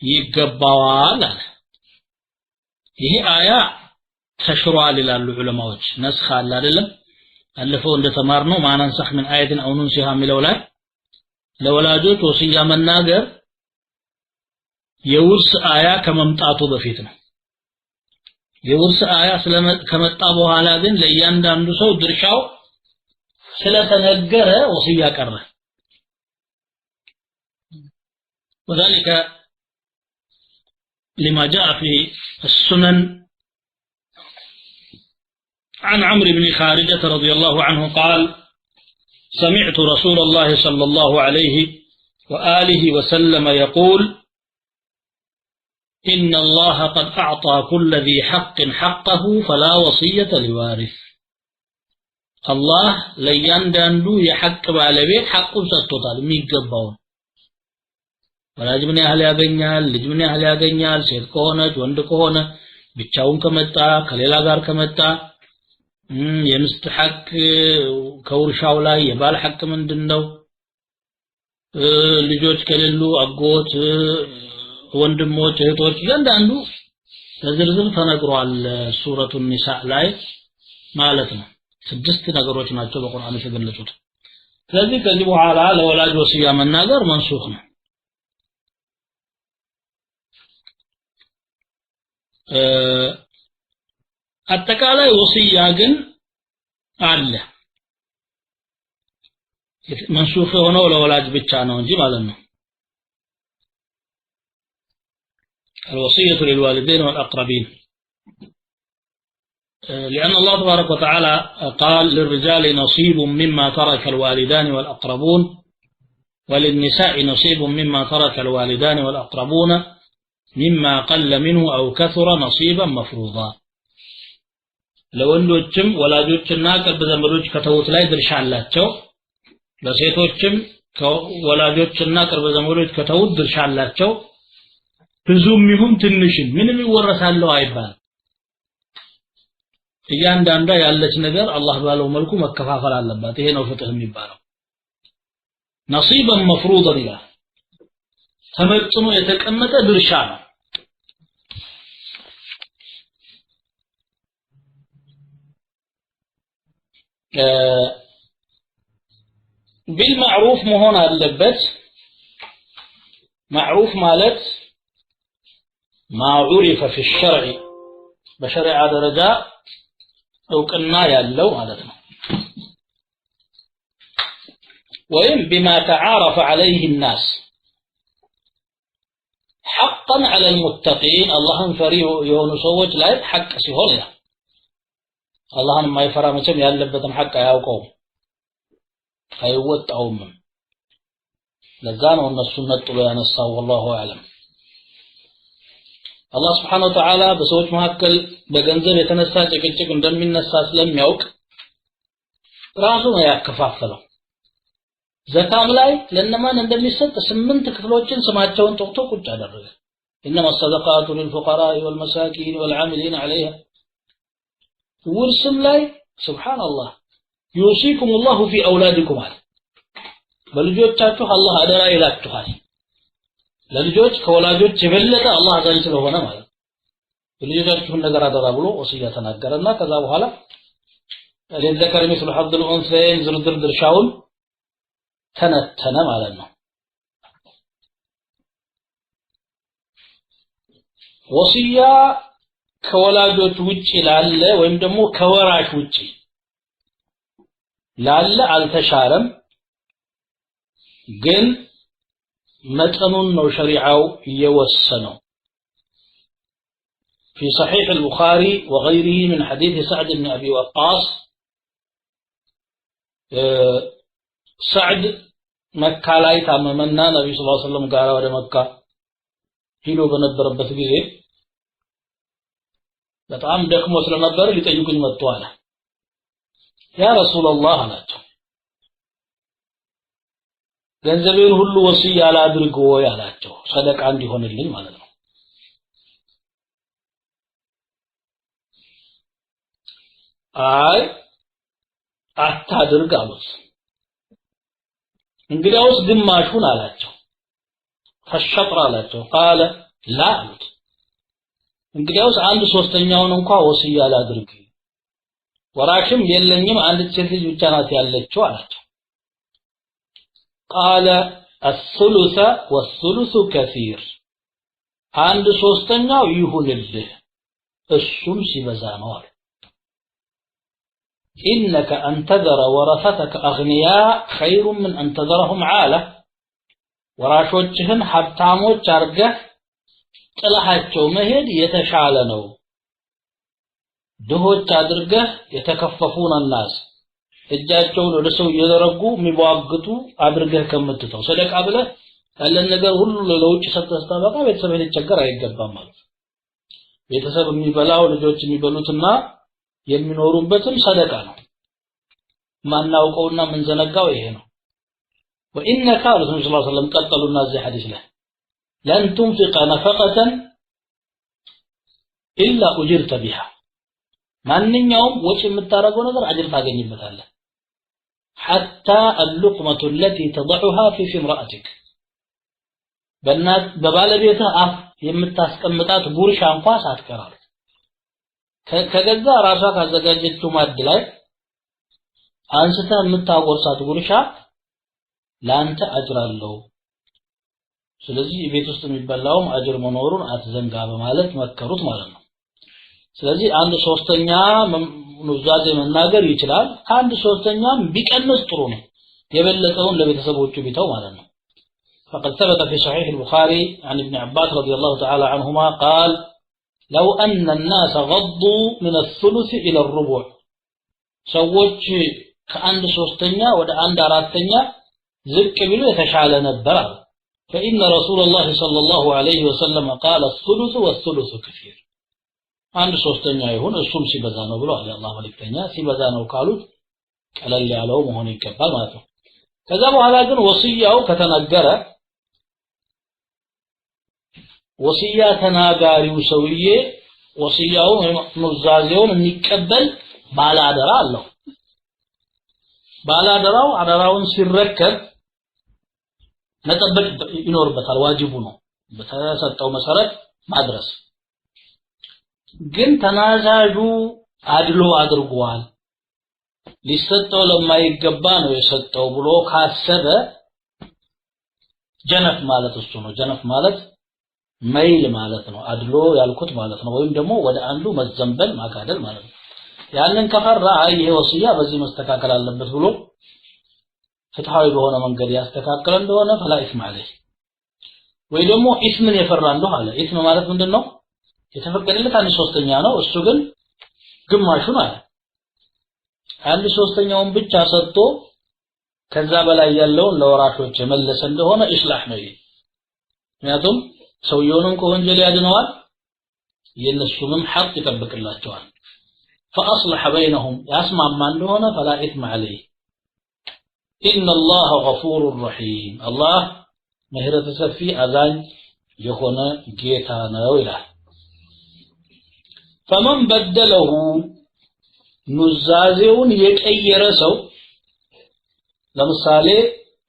ይገባዋል አለ ይሄ አያ ተሽሯል ይላሉ ዑለማዎች ነስኽ አለ አይደለም አለፈው እንደተማርነው ማናንሰህ ምን አያትን አው ኑንሲሃ ሚለው ላይ ለወላጆች ወሲያ መናገር የውርስ አያ ከመምጣቱ በፊት ነው የውርስ አያ ከመጣ በኋላ ግን ለእያንዳንዱ ሰው ድርሻው ስለተነገረ ወሲያ ቀረ وذلك لما جاء في السنن عن عمرو بن خارجة رضي الله عنه قال سمعت رسول الله صلى الله عليه وآله وسلم يقول إن الله قد أعطى كل ذي حق حقه فلا وصية لوارث الله ليانداندو يحق بالبيت حق سطوتال ميغباون ወላጅ ምን ያህል ያገኛል ልጅ ምን ያህል ያገኛል ሴት ከሆነች ወንድ ከሆነ ብቻውን ከመጣ ከሌላ ጋር ከመጣ የምስት ሐቅ ከውርሻው ላይ የባል ሐቅ ምንድነው ልጆች ከሌሉ አጎት ወንድሞች እህቶች እያንዳንዱ በዝርዝር ተነግሯል ሱረቱ ኒሳ ላይ ማለት ነው 6 ነገሮች ናቸው በቁርአን የተገለጹት ስለዚህ ከዚህ በኋላ ለወላጅ ወሲያ መናገር መንሱኽ ነው አጠቃላይ ወሲያ ግን አለ መንሱኽ ሆነው ለወላጅ ብቻ ነው እንጂ ማለት ነው الوصية للوالدين والأقربين لأن الله تبارك وتعالى قال للرجال نصيب مما ترك الوالدان والأقربون وللنساء نصيب مما ترك الوالدان والأقربون مما قل منه أو كثر نصيبا مفروضا ለወንዶችም ወላጆችና ቅርብ ዘመዶች ከተውት ላይ ድርሻ አላቸው ለሴቶችም ወላጆችና ቅርብ ዘመዶች ከተውት ድርሻ አላቸው ብዙም ይሁን ትንሽም ምንም ይወረሳለው አይባል እያንዳንዷ ያለች ነገር አላህ ባለው መልኩ መከፋፈል አለባት ይሄ ነው ፍትህ የሚባለው ነሲበን መፍሩضን ይላል ተመጥኖ የተቀመጠ ድርሻ ነው بالمعروف መሆን አለበት معروف ማለት ما عرف في الشرع በሸሪዓ ደረጃ እውቅና ያለው ማለት ነው ወይም بما تعارف عليه الناس حقا على المتقين اللهم فريو የሆኑ ሰዎች ላይ ሐቅ ሲሆን ያ አላህን ማይፈራ መቼም ያለበትን ሐቅ ያውቀው አይወጣውም ለዛ ነው እነሱ ነጥሎ ያነሳው والله اعلم አላህ Subhanahu Wa Ta'ala በሰዎች መካከል በገንዘብ የተነሳ ጭቅጭቅ እንደሚነሳ ስለሚያውቅ ራሱ ነው ያከፋፈለው ዘካም ላይ ለነማን እንደሚሰጥ 8 ክፍሎችን ስማቸውን ጠቅቶ ቁጭ አደረገ انما الصدقات للفقراء والمساكين والعاملين عليها ውርስም ላይ ሱብሃንአላህ ዩሲኩሙላሁ ፊ አውላዲኩም አለ በልጆቻችሁ አላህ አደራ ይላችኋል ለልጆች ከወላጆች የበለጠ አላህ አዛኝ ስለሆነ ማለት ልጆቻችሁን ነገር አደራ ብሎ ወሲያ ተናገረና ከዛ በኋላ ለዘከር مثل حظ الانثيين ዝርዝር ድርሻውን ተነተነ ማለት ነው ወሲያ ከወላጆች ውጪ ላለ ወይም ደግሞ ከወራሽ ውጪ ላለ አልተሻረም ግን መጠኑን ነው ሸሪዓው የወሰነው في صحيح البخاري وغيره من حديث سعد بن أبي وقاص سعد مكة لا يتعممنا نبي صلى الله عليه وسلم قال ودى مكة هيلو بنبربت ጊዜ በጣም ደክሞ ስለነበር ሊጠይቁኝ መጥቶ አለ ያ ረሱላህ አላቸው ገንዘቤን ሁሉ ወሲያ አላድርጎ ያላቸው ሰደቃ እንዲሆንልኝ ማለት ነው አይ አታድርግ አሉት እንግዲያውስ ግማሹን አላቸው ፈሸጥራ አላቸው قال لا አሉት እንግዲያውስ 1/3ኛውን እንኳን ወሲያ አላድርግ ወራሽም የለኝም አንድ ሴት ልጅ ብቻ ናት ያለችው አላቸው قال الثلث والثلث كثير 1/3ኛው ይሁንልህ እሱም ሲበዛ ነው አለ إنك أن تذر ورثتك أغنياء خير من أن تذرهم عالة وراشوچህን ሀብታሞች አርገህ ጥላሃቸው መሄድ የተሻለ ነው ድሆች አድርገህ የተከፈፉን الناس እጃቸውን ወደ ሰው እየዘረጉ የሚዋግቱ አድርገህ ከምትተው ሰደቃ ብለህ ያለን ነገር ሁሉ ለውጭ ሰጥተስታበቃ ቤተሰብ ሊቸገር አይገባም ማለት ቤተሰብ የሚበላው ልጆች የሚበሉትና የሚኖሩበትም ሰደቃ ነው ማናውቀውና ምን ዘነጋው ይሄ ነው وانك رسول الله صلى الله عليه وسلم قالوا الناس حديث له لن تنفق نفقه الا اجرت بها ማንኛውም ወጪ የምታረገው ነገር አጅር ታገኝበታለህ حتى اللقمه التي تضعها في امرأتك በባለቤትህ አፍ የምታስቀምጣት ጉርሻ እንኳን ሳትቀራል ከገዛ ራሷ ካዘጋጀችው ማድ ላይ አንስተ የምታጎርሳት ጉርሻ ላንተ አጅር አለው ስለዚህ ቤት ውስጥ የሚበላውም አጅር መኖሩን አትዘንጋ በማለት መከሩት ማለት ነው ስለዚህ 1/3ኛ ኑዛዜ መናገር ይችላል 1/3ኛም ቢቀንስ ጥሩ ነው የበለጠውን ለቤተሰቦቹ ቢተው ማለት ነው فقد ثبت في صحيح البخاري عن ابن عباس رضي الله تعالى عنهما قال لو أن الناس غضوا من الثلث إلى الربع سووش كأند 3ኛ ወደ 1/4ኛ ዝቅ ቢሉ የተሻለ ነበር فإن رسول الله صلى الله عليه وسلم قال الثلث والثلث كثير 1/3ኛ ይሁን እሱም ሲበዛ ነው ብሎ አላህ መልእክተኛ ሲበዛ ነው ካሉት ቀለል ያለው መሆን ይገባል ማለት ነው ከዛ በኋላ ግን ወሲያው ከተናገረ ወሲያ ተናጋሪው ሰውዬ ወሲያው ኑዛዜውን የሚቀበል ባላደራ አለው ባላደራው አደራውን ሲረከብ መጠበቅ ይኖርበታል ዋጅቡ ነው በተሰጠው መሰረት ማድረስ ግን ተናዛዡ አድሎ አድርጓል ሊሰጠው ለማይገባ ነው የሰጠው ብሎ ካሰበ ጀነፍ ማለት እሱ ነው ጀነፍ ማለት መይል ማለት ነው አድሎ ያልኩት ማለት ነው ወይም ደግሞ ወደ አንዱ መዘንበል ማጋደል ማለት ነው ያንን ከፈራ ይሄ ወሲያ በዚህ መስተካከል አለበት ብሎ ፍትሃዊ በሆነ መንገድ ያስተካከለ እንደሆነ فلا اسم عليه ወይ ደግሞ ኢስምን የፈራ እንደሆነ አለ ኢስም ማለት ምንድነው የተፈቀደለት 1/3ኛ ነው እሱ ግን ግማሹን አለ 1/3ኛውን ብቻ ሰጥቶ ከዛ በላይ ያለውን ለወራሾች የመለሰ እንደሆነ ኢስላህ ነው ምክንያቱም ሰውየውንም ከወንጀል ያድነዋል የነሱንም ሐቅ ይጠብቅላቸዋል فاصلح بينهم يسمع من دونه فلا اثم عليه ان الله غفور رحيم الله مهرة سفي اذان የሆነ ጌታ ነው ይላል فمن بدله ኑዛዜውን የቀየረ ሰው ለምሳሌ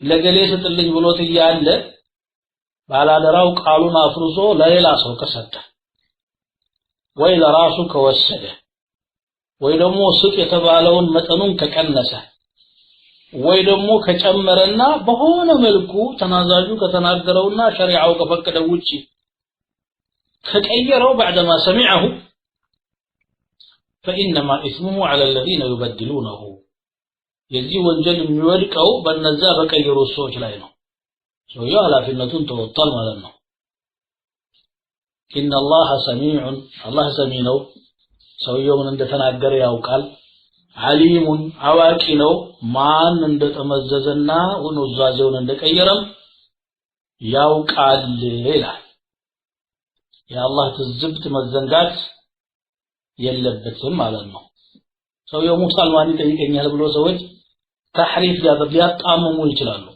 ለገሌ ስትልኝ ብሎት ይያለ ባላደራው ቃሉን አፍርሶ ለሌላ ሰው ከሰጠ ወይ ለራሱ ከወሰደ ወይ ደግሞ ስጥ የተባለውን መጠኑን ከቀነሰ ወይ ደግሞ ከጨመረና በሆነ መልኩ ተናዛዡ ከተናገረውና ሸሪዓው ከፈቀደው ውጪ ከቀየረው بعدما سمعه فإنما إثمه على الذين يبدلونه የዚህ ወንጀል የሚወድቀው በእነዛ በቀየሩ ሰዎች ላይ ነው ሰውየው ኃላፊነቱን ተወጥቷል ማለት ነው إن الله سميع الله سميع ነው ሰውየው ምን እንደተናገረ ያውቃል عليم አዋቂ ነው ማን እንደተመዘዘና ወንዛዜውን እንደቀየረም ያውቃል ይላል የአላህ ትዝብት መዘንጋት የለበትም ማለት ነው ሰውየው ሙስልማን ይጠይቀኛል ብሎ ሰዎች ተሕሪፍ ሊያጣምሙ ይችላሉ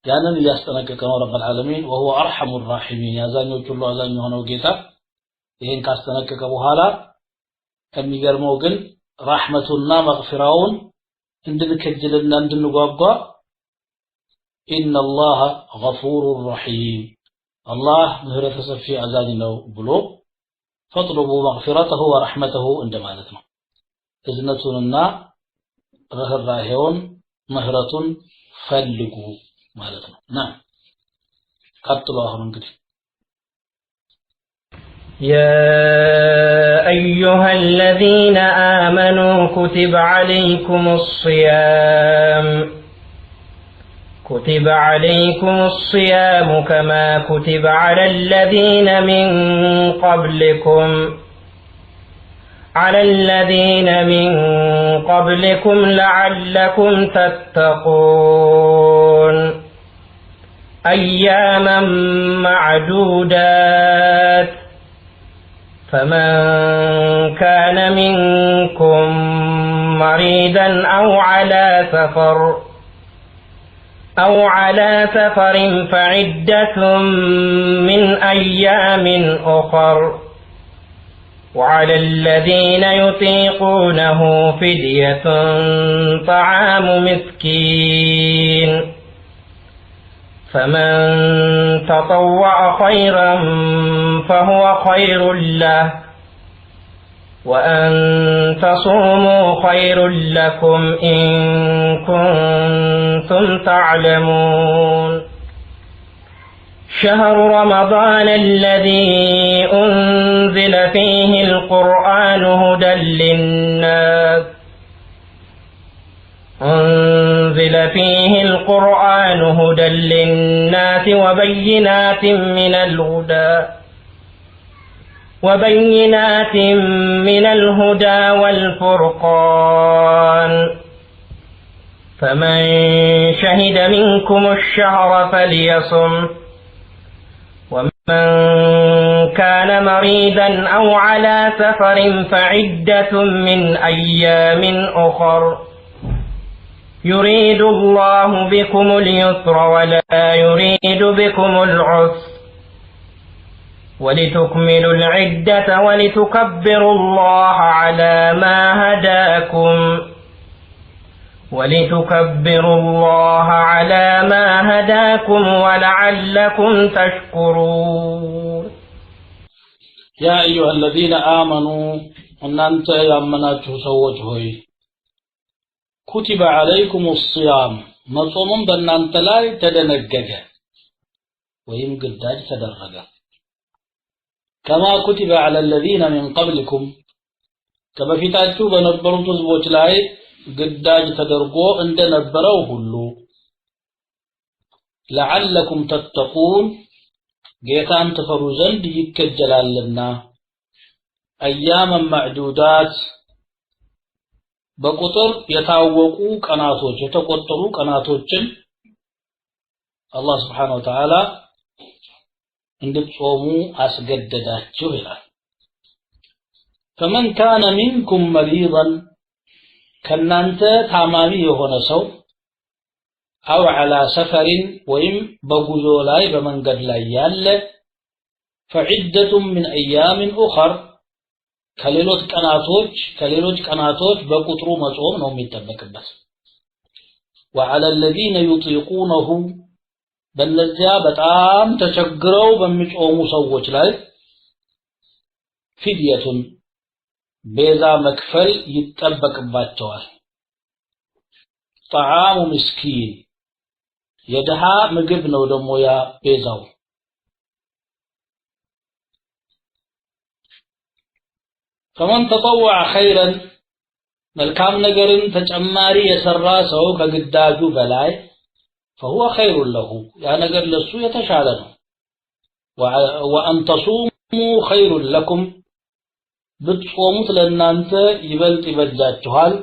ያንን ያስተነቀቀ ነው ረብ العالمين وهو ارحم الراحمين ያዛኞች ሁሉ አዛኝ ሆነው ጌታ ይሄን ካስተነቀቀ በኋላ ከሚገርመው ግን ረህመቱና መግፊራውን እንድንከጅልና እንድንጓጓ ان الله غفور رحيم الله ምህረት ሰፊ አዛኝ ነው ብሎ فاطلبوا مغفرته ورحمته እንደማለት ነው እዝነቱንና ርህራሄውን ምህረቱን ፈልጉ ማለት ነው ና ቀጥሎ አሁን እንግዲህ يا أيها الذين آمنوا كتب عليكم الصيام كما كتب على الذين من قبلكم لعلكم تتقون أياما معدودات فمن كان منكم مريضا أو على سفر فعدة من أيام أخر وعلى الذين يطيقونه فدية طعام مسكين فمن تطوع خيرا فهو خير له وأن تصوموا خير لكم إن كنتم تعلمون شهر رمضان الذي أنزل فيه القرآن هدى للناس وبينات من الهدى والفرقان فمن شهد منكم الشهر فليصم ومن كان مريضا أو على سفر فعدة من أيام أخر يريد الله بكم اليسر ولا يريد بكم العسر ولتكملوا العدة ولتكبروا الله على ما هداكم ولعلكم تشكرون يا أيها الذين آمنوا أن أنت يأمناته سوجهي كتب عليكم الصيام مصوم بأن أنت لا تدنجج ويم قداج تدرج كما كتب على الذين من قبلكم كما في تاتو بنبروا تزبوت لاي قداج تدرقو عند نبروا هلو لعلكم تتقون جيتان تفروزن ديك الجلال لنا أياما معدودات بقطر يتعوقوا قناتوች የተቆጠሩ ቀናቶችን الله سبحانه وتعالى እንድትጾሙ አስገደዳችሁ ይላል فمن كان منكم مريضا ከናንተ ታማሚ የሆነ ሰው أو على سفر ወይም በጉዞ ላይ በመንገድ ላይ ያለ فعدة من أيام أخر ከሌሎች ቀናቶች በቁጥሩ መጾም ነው የሚጠበቅበት وعلى الذين يطيقونه በእነዚያ በጣም ተቸግረው በሚጾሙ ሰዎች ላይ ፊድየቱን ቤዛ መክፈል ይጠበቅባቸዋል طعام مسكين የድሃ ምግብ ነው ደግሞ ያ ቤዛው فمن تطوع خيرا መልካም ነገርን ተጨማሪ የሰራ ሰው ከግዳጁ በላይ فهو خير له ያ ነገር ለሱ የተሻለ ነው وأن تصوموا خير لكم ብትጾሙት ለእናንተ ይበልጥ ይበጃችኋል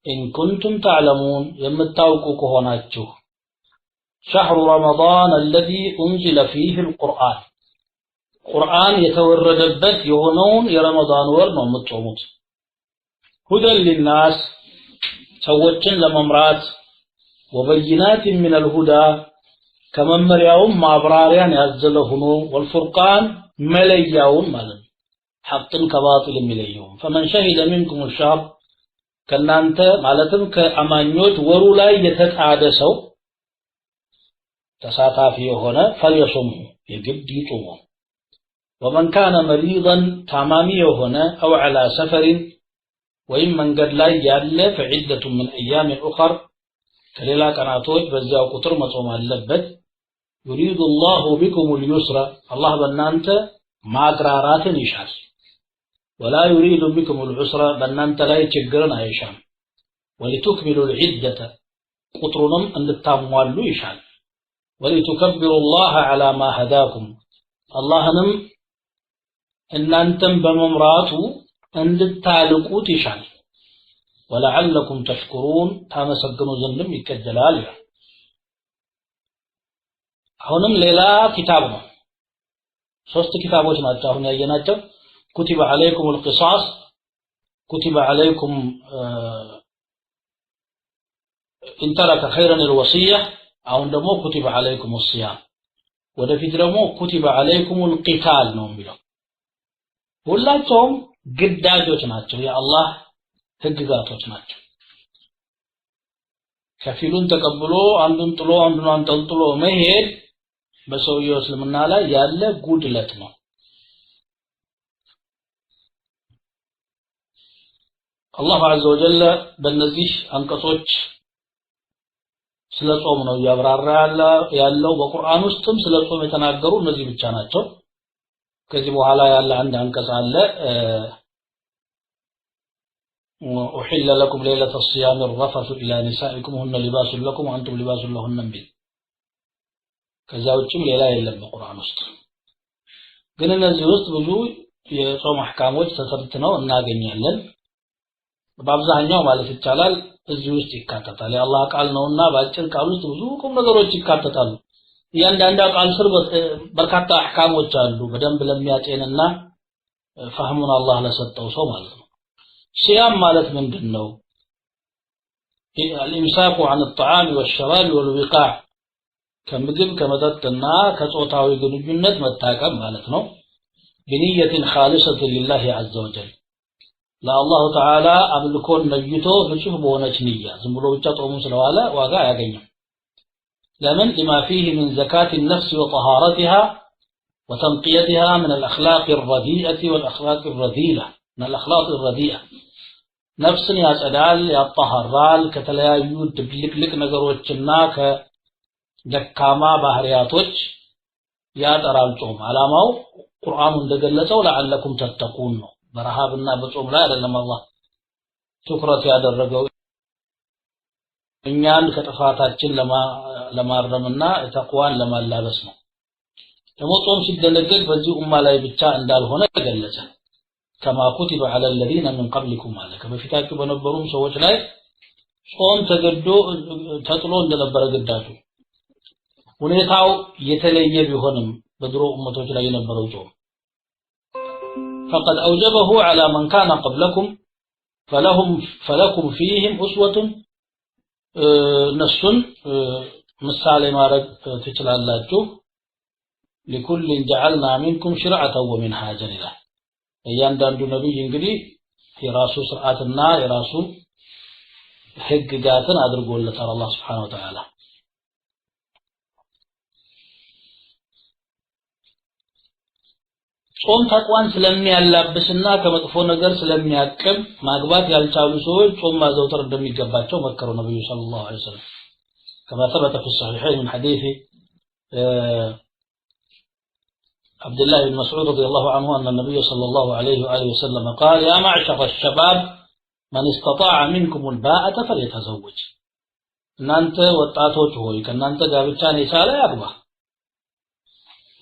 إن كنتم تعلمون የምታውቁ ከሆናችሁ شهر رمضان الذي أنزل فيه القرآن قرآن የተወረደበት የሆነውን የረመዳን ወር ነው የምትጾሙት هدى للناس ሰዎችን ለመምራት وبينات من الهدى ከመመሪያውም ማብራሪያን ያዘለ ሆኖ والفرقان መለያውን ማለት حقን ከባጢል የሚለየው فمن شهد منكم الشهر ከናንተ ማለትም ከአማኞች ወሩ ላይ የተጣደ ሰው ተሳታፊ የሆነ فليصمه የግድ ይጾም ومن كان مريضا ታማሚ የሆነ أو على سفر ወይም መንገድ ላይ ያለ فعدة من أيام أخر ከሌላ ቀናቶች በዚያው ቁጥር መጾም አለበት يريد الله بكم اليسر الله በእናንተ ማግራራትን ይሻል ولا يريد بكم العسر በእናንተ ላይ ችግርን አይሻም ولتكملوا العدة ቁጥሩንም እንድታሟሉ ይሻል ولتكبروا الله على ما هداكم اللهንም እናንተም በመምራቱ እንድታልቁት ይሻል ولعلكم تشكرون ታመሰግኑ ዘንድም ይከጀላል አሁንም ሌላ ኪታብ ነው ሶስት ኪታቦች ናቸው አሁን ያየናቸው كتب عليكم القصاص كتب عليكم إن ترك خيرا الوصية أو دمو كتب عليكم الصيام ወደፊት ደግሞ كتب عليكم القتال ነው የሚለው ሁላቸውም ግዳጆች ናቸው የአላህ ህግጋቶች ናቸው ከፊሉን ተቀብሎ አንዱን ጥሎ አንዱን አንጠልጥሎ መሄድ በሰውየው እስልምና ላይ ያለ ጉድለት ነው አላህ عز وجل በእነዚህ አንቀጾች ስለ ጾም ነው ያብራራ ያለው በቁርአን ውስጥም ስለ ጾም የተናገሩ እነዚህ ብቻ ናቸው ከዚህ በኋላ ያለ አንድ አንቀጽ አለ وحل لكم ليلة الصيام الرفث إلى نسائكم هن لباس لكم وأنتم لباس لهن بي ከዛ ውጭም ሌላ የለም በቁርአን ውስጥ ግን እነዚህ ውስጥ ብዙ የጾም አህካሞች ተሰርተው እናገኛለን በአብዛኛው ማለት ይቻላል እዚህ ውስጥ ይካተታል የአላህ ቃል ነውና ባጭር ቃል ውስጥ ብዙ ቁም ነገሮች ይካተታሉ እያንዳንዱ ቃል ስር በርካታ አህካሞች አሉ በደንብ ለሚያጤንና ፈህሙን አላህ ለሰጠው ሰው ማለት ነው ሲያም ማለት ምንድነው الامساك عن الطعام والشراب والوقاع ከምግብ ከመጠጥና ከጾታዊ ግንኙነት መታቀብ ማለት ነው بنية خالصة لله عز وجل ለአላህ ተዓላ አምልኮን ነይቶ ንጹህ በሆነች ንያ ዝም ብሎ ብቻ ጾሙ ስለዋለ ዋጋ ያገኛል لمن لما فيه من زكاة النفس وطهارتها وتنقيتها من الأخلاق الرديئة والأخلاق الرذيلة من الأخلاق الرديئة نفسن ያጸዳል ያጣሃራል ከተለያዩ ድብልቅልቅ ነገሮችና ከደካማ ባህሪያቶች ያጠራል ጾም አላማው ቁርአኑ እንደገለጸው ለዓለኩም ተተቁን ነው በረሃብና በጾም ላይ አይደለም አላህ ትኩረት ያደረገው እኛን ከጥፋታችን ለማረምና ተቅዋን ለማላበስ ነው ደግሞ ጾም ሲደነገግ በዚህ ኡማ ላይ ብቻ እንዳልሆነ ገለጸ كما كتب على الذين من قبلكم على ከበፊታችሁ በነበሩም ሰዎች ላይ ጾም ተጥሎ እንደነበረ ግዳጁ ሁኔታው የተለየ ቢሆንም በድሮ ኡመቶች ላይ የነበረው ጾም فقد أوجبه على من كان قبلكم فلكم فيهم أسوة نص ምሳሌ ማድረግ ትችላላችሁ لكل جعلنا منكم شرعة ومنهاجا إلى እያንዳንዱ ነብይ እንግዲህ የራሱ ሥርዓትና የራሱ ህግጋትን አድርጎለታል አላህ Subhanahu Wa Ta'ala ጾም ተቋን ስለሚያላብስና ከመጥፎ ነገር ስለሚያቀም ማግባት ያልቻሉ ሰዎች ጾም ማዘውተር እንደሚገባቸው መከሩ ነብዩ ሰለላሁ ዐለይሂ ወሰለም كما ثبت في الصحيحين من حديث عبد الله بن مسعود رضي الله عنه أن النبي صلى الله عليه وآله وسلم قال يا معشر الشباب من استطاع منكم الباءة فليتزوج እናንተ ወጣቶች ሆይ ከናንተ ጋብቻን የቻለ ያግባ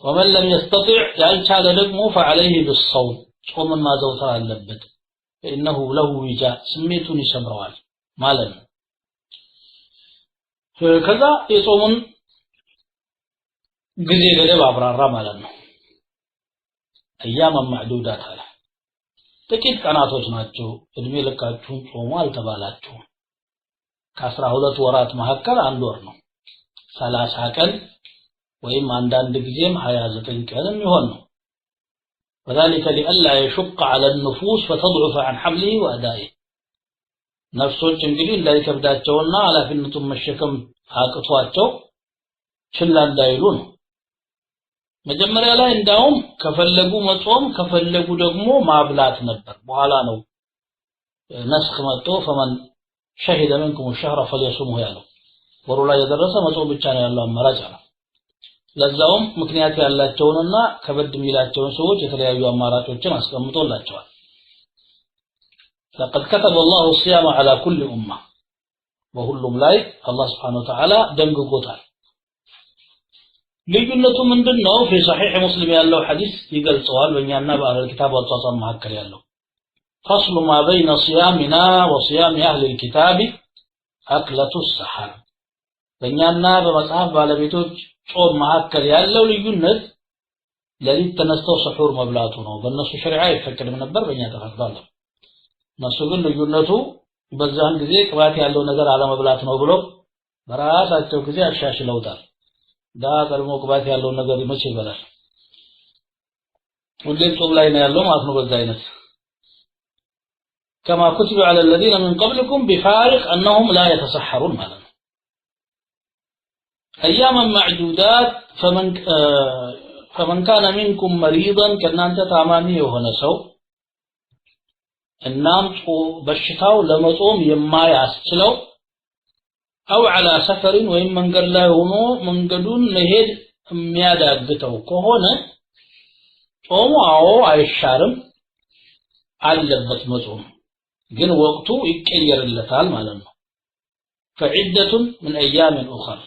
ومن لم يستطع ያልቻለ ደግሞ فعليه بالصوم ጾም ማዘውተር አለበት فإنه له وجاء ስሜቱን ይሰምረዋል ማለት ነው ከዛ የጾሙን ጊዜ ገደብ አብራራ ማለት ነው ايام معدودات አለ ጥቂት ቀናቶች ናቸው እድሜ ልካችሁን ጾሙ አልተባላችሁ ከ12 ወራት መካከል አንድ ወር ነው 30 ቀን ወይም አንዳንድ ጊዜም 29 ቀንም ይሆን ነው وذلك لئلا يشق على النفوس فتضعف عن حمله وادائه ነፍሶች እንግዲህ እንዳይከብዳቸውና ኃላፊነቱን መሸከም አቅቷቸው ችላ እንዳይሉ ነው መጀመሪያ ላይ እንዳውም ከፈለጉ መጾም ከፈለጉ ደግሞ ማብላት ነበር በኋላ ነው ነስኽ መጥቶ فمن شهد منكم الشهر فليصومه ያለው ወሩ ላይ የደረሰ መጾም ብቻ ነው ያለው አማራጭ ነው ለዛውም ምክንያት ያላቸውንና ከበድ የሚላቸውን ሰዎች የተለያዩ አማራጮችን አስቀምጦላቸዋል لقد كتب الله الصيام على كل امه وሁሉም ላይ አላህ Subhanahu Wa Ta'ala ደንግጎታል ልዩነቱ ምንድነው في صحيح مسلم ያለው ሐዲስ ይገልጸዋል በእኛና በአህል ኪታብ ወጣጣም መካከል ያለው فصل ما بين صيامنا وصيام اهل الكتاب اكلة السحر በእኛና በመጽሐፍ ባለቤቶች ጾም መካከል ያለው ልዩነት ለሊት ተነስተው ሰሑር መብላቱ ነው በእነሱ ሸሪዓ ይፈቀድም ነበር በእኛ ተፈቅዷል እነሱ ግን ልዩነቱ በዛን ጊዜ ቅባት ያለው ነገር አለመብላት ነው ብሎ በራሳቸው ጊዜ አሻሽለውታል ዳ ቀድሞ ቅባት ያለው ነገር መቼ ይበላል ሁሌም ጾም ላይ ነው ያለው ማለት ነው በዛ አይነት كما كتب على الذين من قبلكم بفارق انهم لا يتسحرون ማለት ነው اياما معدودات فمن كان منكم مريضا ከናንተ ታማሚ የሆነ ሰው እናም በሽታው ለመጾም የማያስችለው أو على سفر ወይም መንገድ ላይ ሆኖ መንገዱን መሄድ የሚያዳግተው ከሆነ ጾሙ አዎ አይሻርም አለበት መጾም ግን ወቅቱ ይቀየርለታል ማለት ነው فعدة من أيام أخرى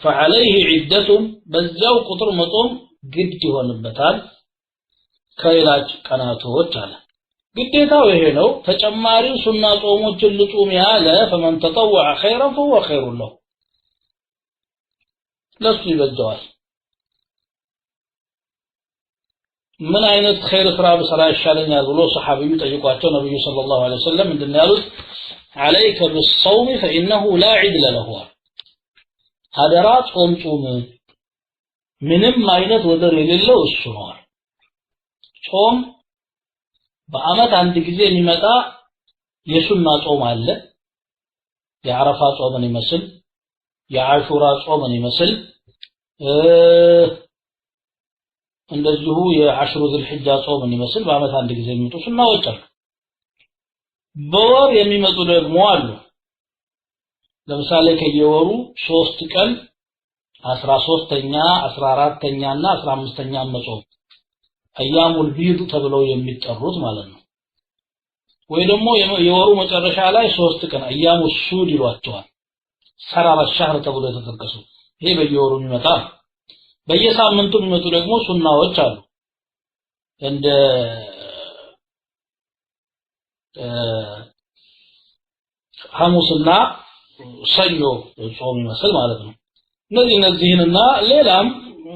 فعليه عدة በዛው ቁጥር መጾም ግድ ይሆንበታል ከሌላች ቀናቶች አለ ግዴታው ይሄ ነው ተጨማሪ ሱና ጾሞችን ልጾም ያለ فمن تطوع خيرا فهو خير له ለሱ ይበጃዋል ምን አይነት خير ስራ በሰራ ይሻለኛል ብሎ ሱሐቢዩ ጠይቋቸው ነብዩ ሰለላሁ ዐለይሂ ወሰለም እንደነ ያሉት عليك بالصوم فانه لا عدل له አደራ ጾም ምንም አይነት ወደር የሌለው እሱ ነው ጾም በአመት አንድ ጊዜ የሚመጣ የሱና ጾም አለ የአረፋ ጾምን ይመስል የአሹራ ጾምን ይመስል እንደዚሁ የአሽሩ ذልሂጃ ጾምን ይመስል በአመት አንድ ጊዜ የሚመጡ ሱናዎች አሉ በወር የሚመጡ ደግሞ አሉ ለምሳሌ ከየወሩ 3 ቀን 13ኛ 14ኛ እና 15ኛ መጾም አያሙል ቢድ ተብለው የሚጠሩት ማለት ነው ወይ ደግሞ የወሩ መጨረሻ ላይ 3 ቀን አያሙ ሱድ ይሏቸዋል ሰራራ ሻህር ተብሎ የተጠቀሱ ይሄ በየወሩ የሚመጣ በየሳምንቱ የሚመጡ ደግሞ ሱናዎች አሉ እንደ ሐሙስና ሰኞ ጾም ይመስል ማለት ነው እነዚህንና ሌላም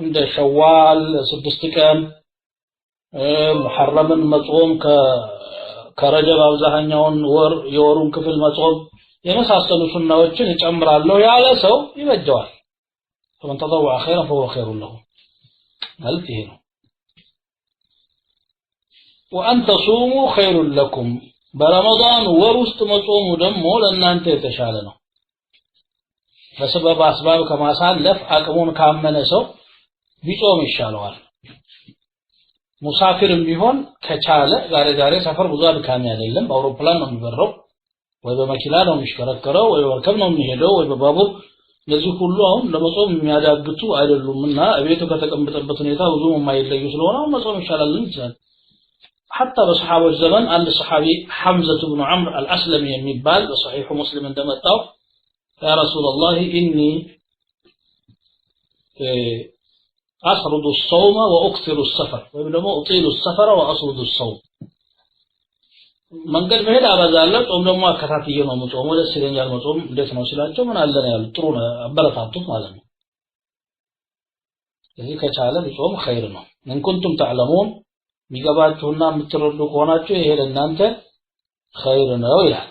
እንደ ሸዋል 6 ቀን محرمን መጾም ከረጀብ አብዛኛውን ወር የወሩን ክፍል መጾም የመሳሰሉ ሱናዎችን ይጨምራለሁ ያለ ሰው ይበጃዋል فمن تطوع خيرا فهو خير له ማለት ይሄ ነው وأن تصوموا خير لكم برمضان ورست مصوموا دمو لأن أنت يتشالنا بسبب أسباب كما سالف أكمون كامل سو بيصوم الشالوال مسافر بيهون كچاله ዛሬ ሰፈር ብዙ አድካሚ አይደለም በአውሮፕላን ነው የሚበረው ወይ በመኪና ነው የሚሽከረከረው ወይ ወርከም ነው የሚሄደው ወይ በባቡር ለዚህ ሁሉ አሁን ለመጾም የሚያዳግቱ አይደሉምና እቤቱ ከተቀመጠበት ሁኔታ ብዙ የማይለዩ ስለሆነ መጾም ይሻላል እንጂ حتى በሰሃቦች ዘመን አንድ ሰሃቢ ሐምዘቱ ኢብኑ ዐምር አልአስለሚ የሚባል በሰሒህ ሙስሊም እንደመጣው ያ ረሱላህ ኢኒ أسرد الصوم وأكثر السفر وبدما أطيل السفر وأسرد الصوم من قال بهذا أبزالت أم لما كثاتي يوم مصوم ولا سيرنجال مصوم ليس نوصلات من الله يا ترون أبلا تعطف مالنا إذا كشالة بصوم خيرنا إن كنتم تعلمون بجبات هنا متردو قناتو هي لنانته خيرنا ويا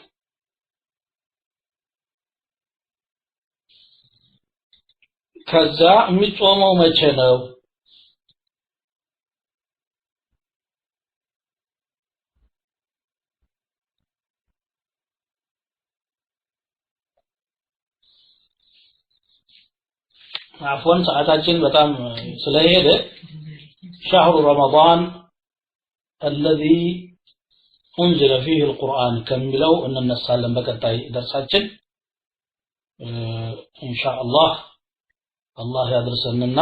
ከዛ የሚጾመው መቼ ነው አፎን ሰዓታችን በጣም ስለሄደ شهر رمضان الذي انزل فيه القرآن كملوا ان نسالم በቀጣይ ደርሳችን ان شاء الله الله ያድርሰንና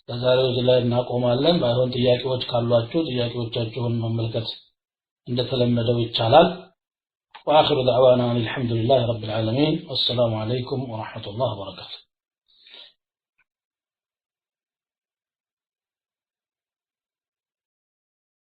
በዛሬው ላይ እናቆማለን ባይሆን ጥያቄዎች ካሏችሁ ጥያቄዎቻችሁን መመልከት እንደተለመደው ይቻላል واخر دعوانا الحمد لله رب العالمين والسلام عليكم ورحمة الله وبركاته